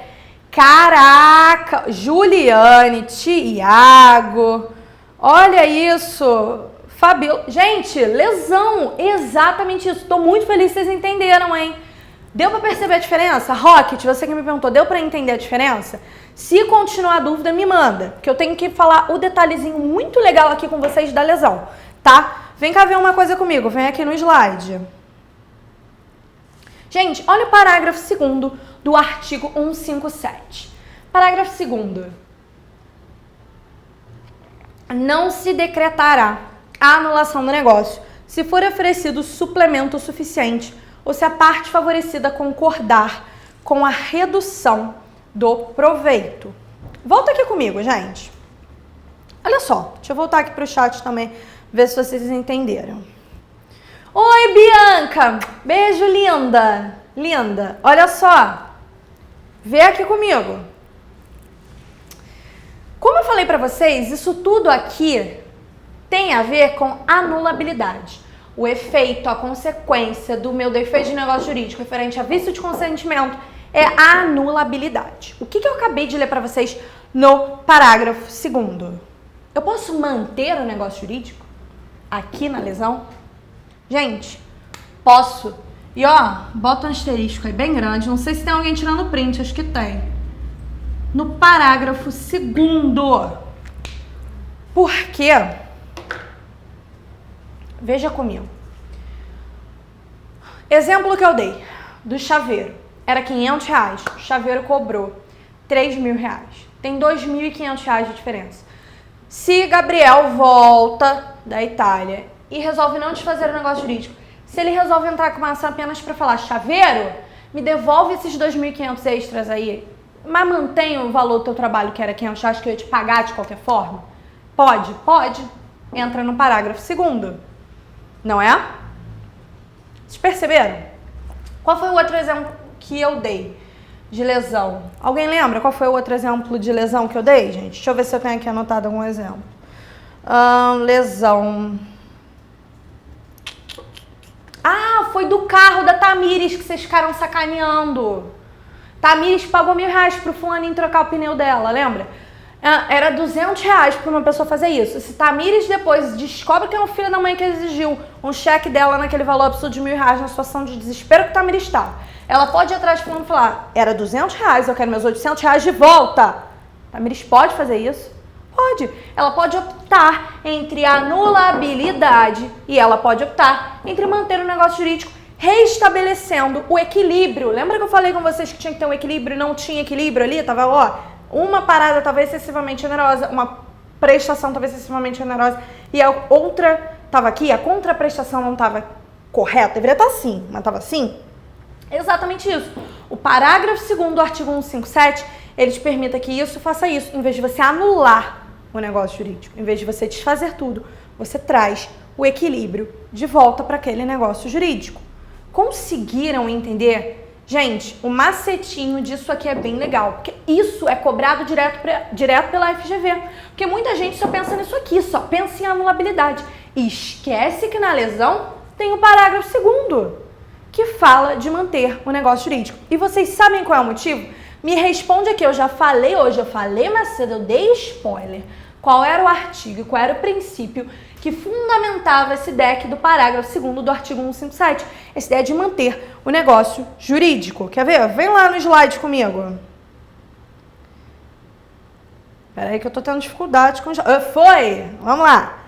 caraca, Juliane, Tiago, olha isso, Fabio, gente, lesão, exatamente isso, tô muito feliz que vocês entenderam, hein? Deu pra perceber a diferença? Rocket, você que me perguntou, deu pra entender a diferença? Se continuar a dúvida, me manda, que eu tenho que falar o detalhezinho muito legal aqui com vocês da lesão, tá? Vem cá ver uma coisa comigo, vem aqui no slide. Gente, olha o parágrafo 2º do artigo 157. Parágrafo 2º. Não se decretará a anulação do negócio se for oferecido suplemento suficiente ou se a parte favorecida concordar com a redução do proveito. Volta aqui comigo, gente. Olha só, deixa eu voltar aqui para o chat também, ver se vocês entenderam. Oi, Bianca! Beijo, linda! Linda! Olha só, vê aqui comigo. Como eu falei para vocês, isso tudo aqui tem a ver com anulabilidade. O efeito, a consequência do meu defeito de negócio jurídico referente a vício de consentimento é a anulabilidade. O que eu acabei de ler para vocês no parágrafo 2º? Eu posso manter o negócio jurídico aqui na lesão? Gente, posso. E ó, bota um asterisco aí bem grande. Não sei se tem alguém tirando print, acho que tem. No parágrafo 2º. Por quê? Veja comigo. Exemplo que eu dei do chaveiro. Era R$500. O chaveiro cobrou R$3.000. Tem R$2.500 de diferença. Se Gabriel volta da Itália e resolve não desfazer o negócio jurídico, se ele resolve entrar com uma ação apenas para falar, chaveiro, me devolve esses 2.500 extras aí, mas mantém o valor do teu trabalho, que era R$500, que eu ia te pagar de qualquer forma? Pode? Pode. Entra no parágrafo 2º. Não é? Vocês perceberam? Qual foi o outro exemplo que eu dei de lesão? Alguém lembra qual foi o outro exemplo de lesão que eu dei, gente? Deixa eu ver se eu tenho aqui anotado algum exemplo. Lesão. Ah, foi do carro da Tamires que vocês ficaram sacaneando. Tamires pagou R$1.000 pro fulaninho trocar o pneu dela, lembra? Era R$200 para uma pessoa fazer isso. Se Tamires depois descobre que é um filho da mãe que exigiu um cheque dela naquele valor absurdo de R$1.000 na situação de desespero que Tamires estava, ela pode ir atrás de fulano e falar, era R$200, eu quero meus R$800 de volta. Tamires pode fazer isso? Pode. Ela pode optar entre anulabilidade e ela pode optar entre manter o negócio jurídico reestabelecendo o equilíbrio. Lembra que eu falei com vocês que tinha que ter um equilíbrio e não tinha equilíbrio ali? Tava, ó, uma parada talvez excessivamente generosa, uma prestação talvez excessivamente generosa e a outra tava aqui, a contraprestação não tava correta, deveria estar assim, mas tava assim. Exatamente isso. O parágrafo 2º do artigo 157, ele te permite que isso faça isso, em vez de você anular o negócio jurídico, em vez de você desfazer tudo, você traz o equilíbrio de volta para aquele negócio jurídico. Conseguiram entender? Gente, o macetinho disso aqui é bem legal, porque isso é cobrado direto pela FGV. Porque muita gente só pensa nisso aqui, só pensa em anulabilidade. E esquece que na lesão tem o parágrafo 2º, que fala de manter o negócio jurídico. E vocês sabem qual é o motivo? Me responde aqui, eu já falei hoje, eu falei mais cedo, eu dei spoiler. Qual era o artigo, qual era o princípio que fundamentava esse deck do parágrafo 2º do artigo 157, essa ideia de manter o negócio jurídico. Quer ver? Vem lá no slide comigo. Peraí que eu tô tendo dificuldade com... Foi! Vamos lá.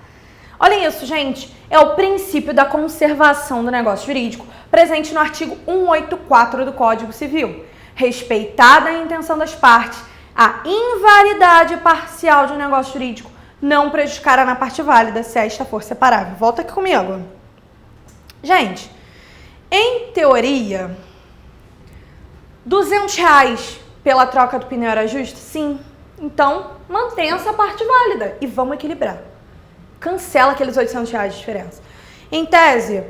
Olhem isso, gente. É o princípio da conservação do negócio jurídico, presente no artigo 184 do Código Civil. Respeitada a intenção das partes, a invalidade parcial de um negócio jurídico não prejudicará na parte válida se esta for separável. Volta aqui comigo. Gente, em teoria, R$200 pela troca do pneu era justo? Sim. Então, mantenha essa parte válida e vamos equilibrar. Cancela aqueles R$800 de diferença. Em tese,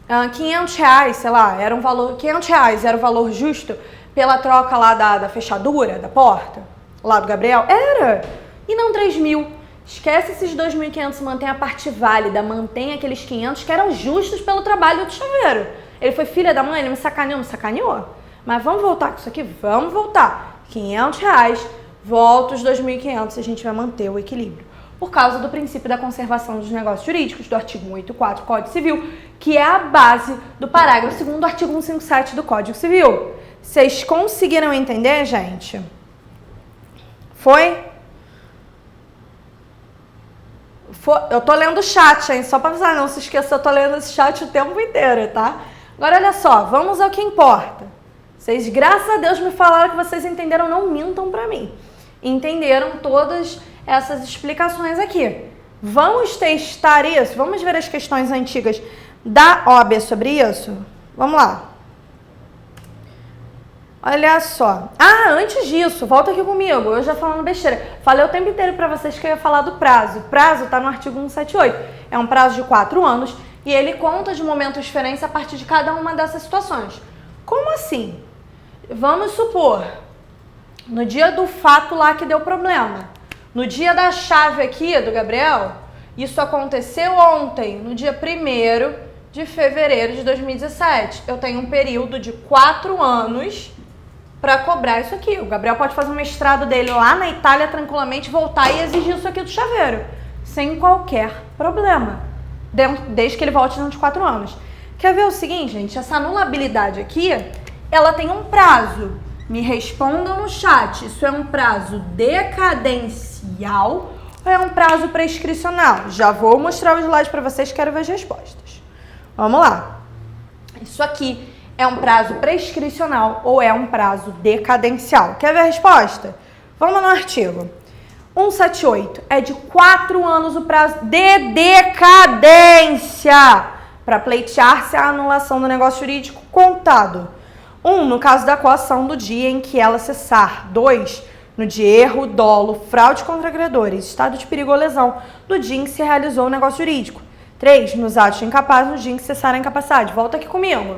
R$500, sei lá, era um valor, R$500 era o valor justo pela troca lá da fechadura, da porta, lá do Gabriel? Era. E não 3.000. Esquece esses 2.500, mantém a parte válida, mantém aqueles 500 que eram justos pelo trabalho do chaveiro. Ele foi filha da mãe, ele me sacaneou? Mas vamos voltar com isso aqui? Vamos voltar. R$500, volta os 2.500 e a gente vai manter o equilíbrio. Por causa do princípio da conservação dos negócios jurídicos, do artigo 184 do Código Civil, que é a base do parágrafo 2º do artigo 157 do Código Civil. Vocês conseguiram entender, gente? Foi? Eu tô lendo o chat, hein? Só pra avisar, não se esqueça, eu tô lendo esse chat o tempo inteiro, tá? Agora, olha só, vamos ao que importa. Vocês, graças a Deus, me falaram que vocês entenderam, não mintam pra mim. Entenderam todas essas explicações aqui. Vamos testar isso? Vamos ver as questões antigas da OAB sobre isso? Vamos lá. Olha só. Ah, antes disso, volta aqui comigo. Eu já falando besteira. Falei o tempo inteiro pra vocês que eu ia falar do prazo. O prazo tá no artigo 178. É um prazo de 4 anos e ele conta de momentos diferentes a partir de cada uma dessas situações. Como assim? Vamos supor, no dia do fato lá que deu problema, no dia da chave aqui do Gabriel, isso aconteceu ontem, no dia 1º de fevereiro de 2017. Eu tenho um período de 4 anos para cobrar isso aqui. O Gabriel pode fazer um mestrado dele lá na Itália tranquilamente, voltar e exigir isso aqui do chaveiro, sem qualquer problema, desde que ele volte dentro de 4 anos. Quer ver o seguinte, gente? Essa anulabilidade aqui, ela tem um prazo. Me respondam no chat, isso é um prazo decadencial ou é um prazo prescricional? Já vou mostrar o slide para vocês, quero ver as respostas. Vamos lá. Isso aqui é um prazo prescricional ou é um prazo decadencial? Quer ver a resposta? Vamos no artigo. 178 é de 4 anos o prazo de decadência para pleitear-se a anulação do negócio jurídico contado. 1, no caso da coação do dia em que ela cessar. 2, no de erro, dolo, fraude contra credores, estado de perigo ou lesão, do dia em que se realizou o negócio jurídico. 3, nos atos de incapaz, no dia em que cessar a incapacidade. Volta aqui comigo.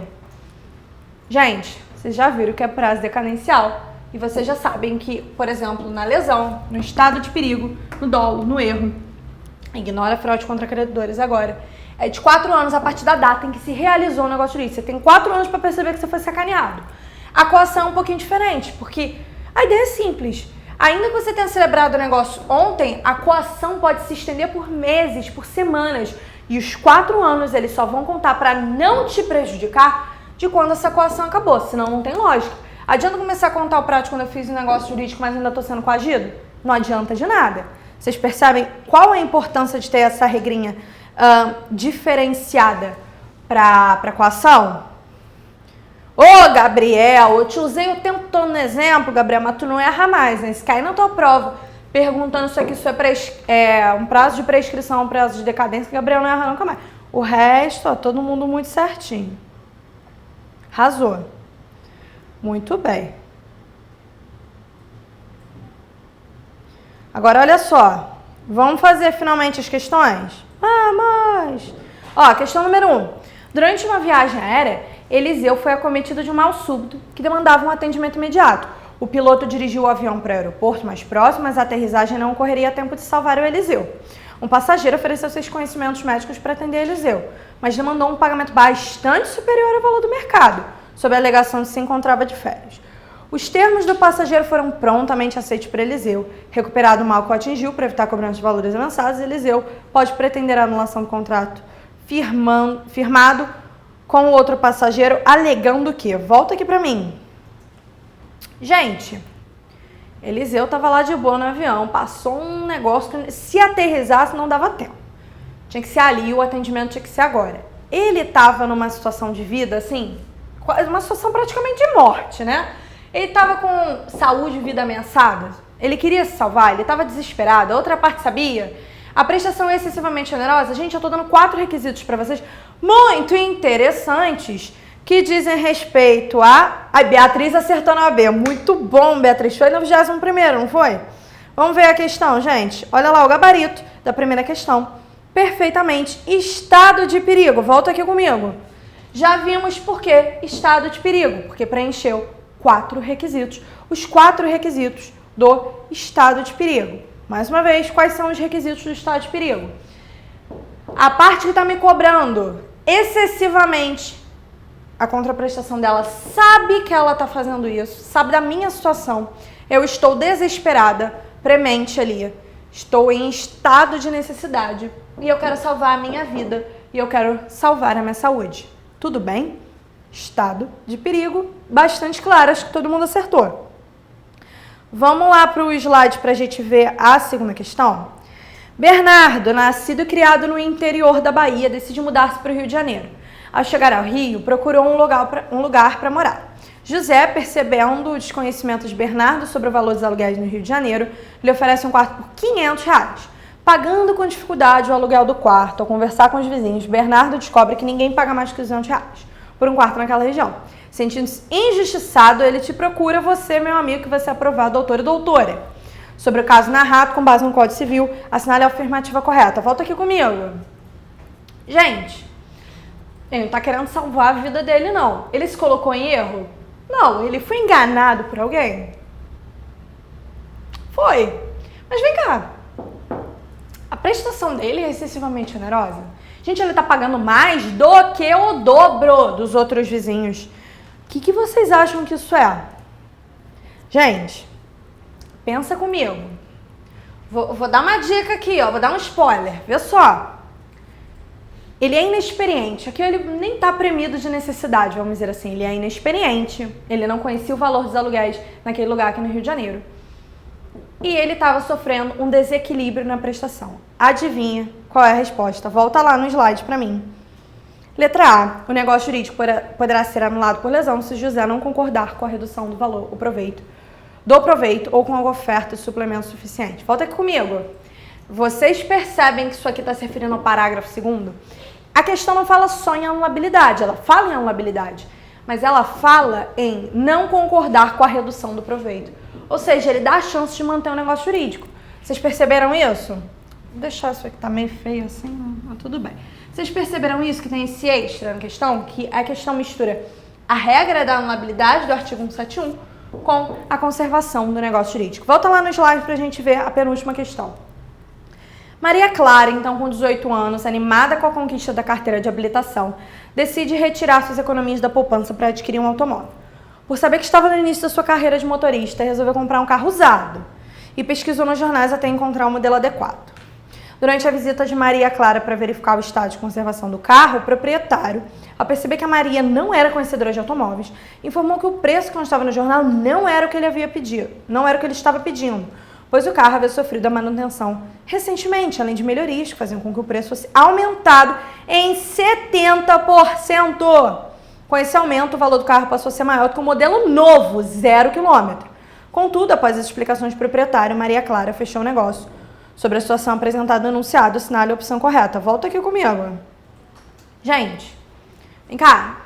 Gente, vocês já viram que é prazo decadencial e vocês já sabem que, por exemplo, na lesão, no estado de perigo, no dolo, no erro, ignora a fraude contra credores agora, é de 4 anos a partir da data em que se realizou o negócio jurídico. Você tem 4 anos para perceber que você foi sacaneado. A coação é um pouquinho diferente, porque a ideia é simples. Ainda que você tenha celebrado o negócio ontem, a coação pode se estender por meses, por semanas. E os 4 anos eles só vão contar para não te prejudicar de quando essa coação acabou, senão não tem lógica. Adianta começar a contar o prazo quando eu fiz o negócio jurídico, mas ainda estou sendo coagido? Não adianta de nada. Vocês percebem qual é a importância de ter essa regrinha diferenciada para coação? Ô, Gabriel, eu te usei o tempo todo no exemplo, Gabriel, mas tu não erra mais, né? Se cair na tua prova perguntando se isso é um prazo de prescrição, um prazo de decadência, Gabriel não erra nunca mais. O resto, ó, todo mundo muito certinho. Arrasou. Muito bem. Agora, olha só. Vamos fazer finalmente as questões? Vamos! Ó, questão número 1. Durante uma viagem aérea, Eliseu foi acometido de um mal súbito que demandava um atendimento imediato. O piloto dirigiu o avião para o aeroporto mais próximo, mas a aterrissagem não ocorreria a tempo de salvar o Eliseu. Um passageiro ofereceu seus conhecimentos médicos para atender Eliseu, mas demandou um pagamento bastante superior ao valor do mercado, sob a alegação de que se encontrava de férias. Os termos do passageiro foram prontamente aceitos por Eliseu. Recuperado o mal que o atingiu para evitar a cobrança de valores avançados, Eliseu pode pretender a anulação do contrato firmado com o outro passageiro, alegando que... Volta aqui para mim. Gente, Eliseu estava lá de boa no avião, passou um negócio que se aterrissasse não dava tempo. Tinha que ser ali, o atendimento tinha que ser agora. Ele estava numa situação de vida, assim, uma situação praticamente de morte, né? Ele estava com saúde e vida ameaçadas. Ele queria se salvar, ele estava desesperado. A outra parte sabia. A prestação é excessivamente onerosa. Gente, eu estou dando 4 requisitos para vocês muito interessantes que dizem respeito a... Ai, Beatriz acertou na B. Muito bom, Beatriz. Foi no 21º, não foi? Vamos ver a questão, gente. Olha lá o gabarito da primeira questão. Perfeitamente. Estado de perigo. Volta aqui comigo. Já vimos por que estado de perigo. Porque preencheu 4 requisitos. Os 4 requisitos do estado de perigo. Mais uma vez, quais são os requisitos do estado de perigo? A parte que está me cobrando excessivamente a contraprestação dela sabe que ela está fazendo isso, sabe da minha situação. Eu estou desesperada, premente ali. Estou em estado de necessidade e eu quero salvar a minha vida e eu quero salvar a minha saúde. Tudo bem? Estado de perigo, bastante claro, acho que todo mundo acertou. Vamos lá para o slide para a gente ver a segunda questão. Bernardo, nascido e criado no interior da Bahia, decide mudar-se para o Rio de Janeiro. Ao chegar ao Rio, procurou um lugar para morar. José, percebendo o desconhecimento de Bernardo sobre o valor dos aluguéis no Rio de Janeiro, lhe oferece um quarto por R$500. Pagando com dificuldade o aluguel do quarto, ao conversar com os vizinhos, Bernardo descobre que ninguém paga mais que R$200 por um quarto naquela região. Sentindo-se injustiçado, ele te procura, você, meu amigo, que vai ser aprovado, doutor e doutora. Sobre o caso narrado, com base no Código Civil, assinale a afirmativa correta. Volta aqui comigo. Gente, ele não está querendo salvar a vida dele, não. Ele se colocou em erro? Não. Ele foi enganado por alguém? Foi. Mas vem cá. A prestação dele é excessivamente onerosa? Gente, ele está pagando mais do que o dobro dos outros vizinhos. O que vocês acham que isso é? Gente, pensa comigo. Vou dar uma dica aqui, ó. Vou dar um spoiler. Vê só. Ele é inexperiente. Aqui ele nem está premido de necessidade, vamos dizer assim. Ele é inexperiente. Ele não conhecia o valor dos aluguéis naquele lugar aqui no Rio de Janeiro. E ele estava sofrendo um desequilíbrio na prestação. Adivinha qual é a resposta? Volta lá no slide para mim. Letra A. O negócio jurídico poderá ser anulado por lesão se José não concordar com a redução do valor, do proveito ou com a oferta de suplemento suficiente. Volta aqui comigo. Vocês percebem que isso aqui está se referindo ao parágrafo 2º? A questão não fala só em anulabilidade, ela fala em anulabilidade, mas ela fala em não concordar com a redução do proveito. Ou seja, ele dá a chance de manter o negócio jurídico. Vocês perceberam isso? Vou deixar isso aqui, tá meio feio assim, mas tudo bem. Vocês perceberam isso, que tem esse extra na questão? Que a questão mistura a regra da anulabilidade do artigo 171 com a conservação do negócio jurídico. Volta lá no slide pra gente ver a penúltima questão. Maria Clara, então com 18 anos, animada com a conquista da carteira de habilitação, decide retirar suas economias da poupança para adquirir um automóvel. Por saber que estava no início da sua carreira de motorista, resolveu comprar um carro usado e pesquisou nos jornais até encontrar um modelo adequado. Durante a visita de Maria Clara para verificar o estado de conservação do carro, o proprietário, ao perceber que a Maria não era conhecedora de automóveis, informou que o preço que constava no jornal não era o que ele havia pedido, não era o que ele estava pedindo, pois o carro havia sofrido a manutenção recentemente, além de melhorias que faziam com que o preço fosse aumentado em 70%. Com esse aumento, o valor do carro passou a ser maior do que o modelo novo, 0 km. Contudo, após as explicações do proprietário, Maria Clara fechou o negócio. Sobre a situação apresentada no enunciado, assinale a opção correta. Volta aqui comigo. Gente, vem cá.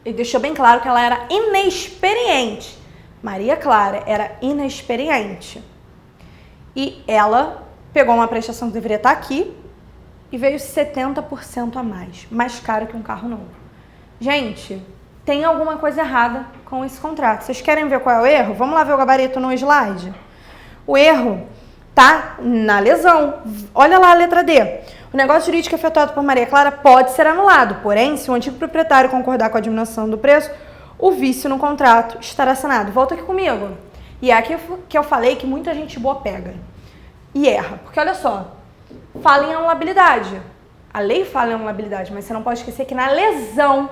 Ele deixou bem claro que ela era inexperiente. Maria Clara era inexperiente. E ela pegou uma prestação que deveria estar aqui e veio 70% a mais caro que um carro novo. Gente, tem alguma coisa errada com esse contrato. Vocês querem ver qual é o erro? Vamos lá ver o gabarito no slide. O erro tá na lesão. Olha lá a letra D. O negócio jurídico efetuado por Maria Clara pode ser anulado, porém, se o antigo proprietário concordar com a diminuição do preço, o vício no contrato estará sanado. Volta aqui comigo. E é aqui que eu falei que muita gente boa pega e erra. Porque olha só, fala em anulabilidade. A lei fala em anulabilidade, mas você não pode esquecer que na lesão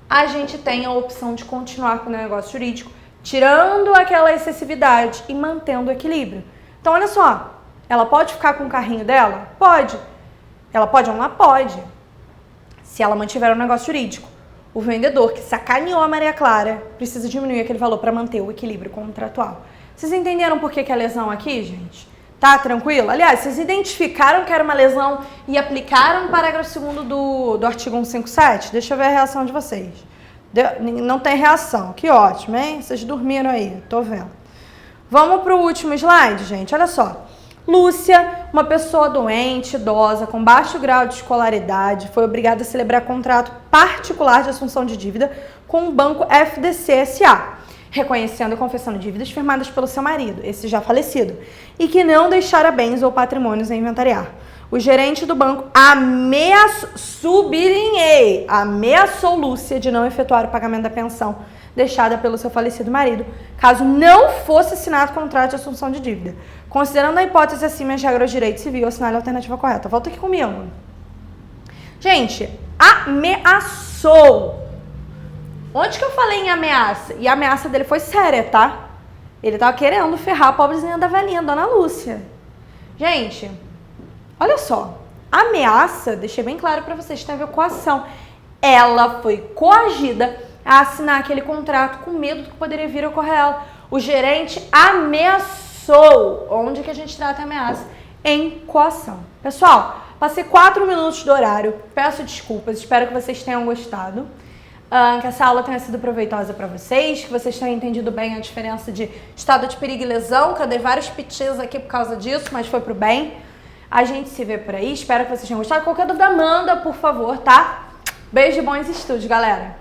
a gente tem a opção de continuar com o negócio jurídico, tirando aquela excessividade e mantendo o equilíbrio. Então olha só, ela pode ficar com o carrinho dela? Pode. Ela pode anular? Pode. Se ela mantiver o negócio jurídico. O vendedor que sacaneou a Maria Clara precisa diminuir aquele valor para manter o equilíbrio contratual. Vocês entenderam por que é lesão aqui, gente? Tá tranquilo? Aliás, vocês identificaram que era uma lesão e aplicaram o parágrafo 2º do artigo 157? Deixa eu ver a reação de vocês. Não tem reação. Que ótimo, hein? Vocês dormiram aí, tô vendo. Vamos pro último slide, gente. Olha só. Lúcia, uma pessoa doente, idosa, com baixo grau de escolaridade, foi obrigada a celebrar contrato particular de assunção de dívida com o banco FDC S.A., reconhecendo e confessando dívidas firmadas pelo seu marido, esse já falecido, e que não deixara bens ou patrimônios a inventariar. O gerente do banco ameaçou Lúcia de não efetuar o pagamento da pensão deixada pelo seu falecido marido, caso não fosse assinado o contrato de assunção de dívida. Considerando a hipótese acima as regras de direito civil, assinale a alternativa correta. Volta aqui comigo. Gente, ameaçou. Onde que eu falei em ameaça? E a ameaça dele foi séria, tá? Ele tava querendo ferrar a pobrezinha da velhinha, Dona Lúcia. Gente, olha só. A ameaça, deixei bem claro pra vocês, tem a ver com a ação. Ela foi coagida a assinar aquele contrato com medo do que poderia vir a ocorrer a ela. O gerente ameaçou. Onde que a gente trata a ameaça? Em coação. Pessoal, passei 4 minutos do horário. Peço desculpas, espero que vocês tenham gostado. Que essa aula tenha sido proveitosa para vocês, que vocês tenham entendido bem a diferença de estado de perigo e lesão, que eu dei vários pitis aqui por causa disso, mas foi pro bem. A gente se vê por aí, espero que vocês tenham gostado. Qualquer dúvida, manda, por favor, tá? Beijo e bons estudos, galera!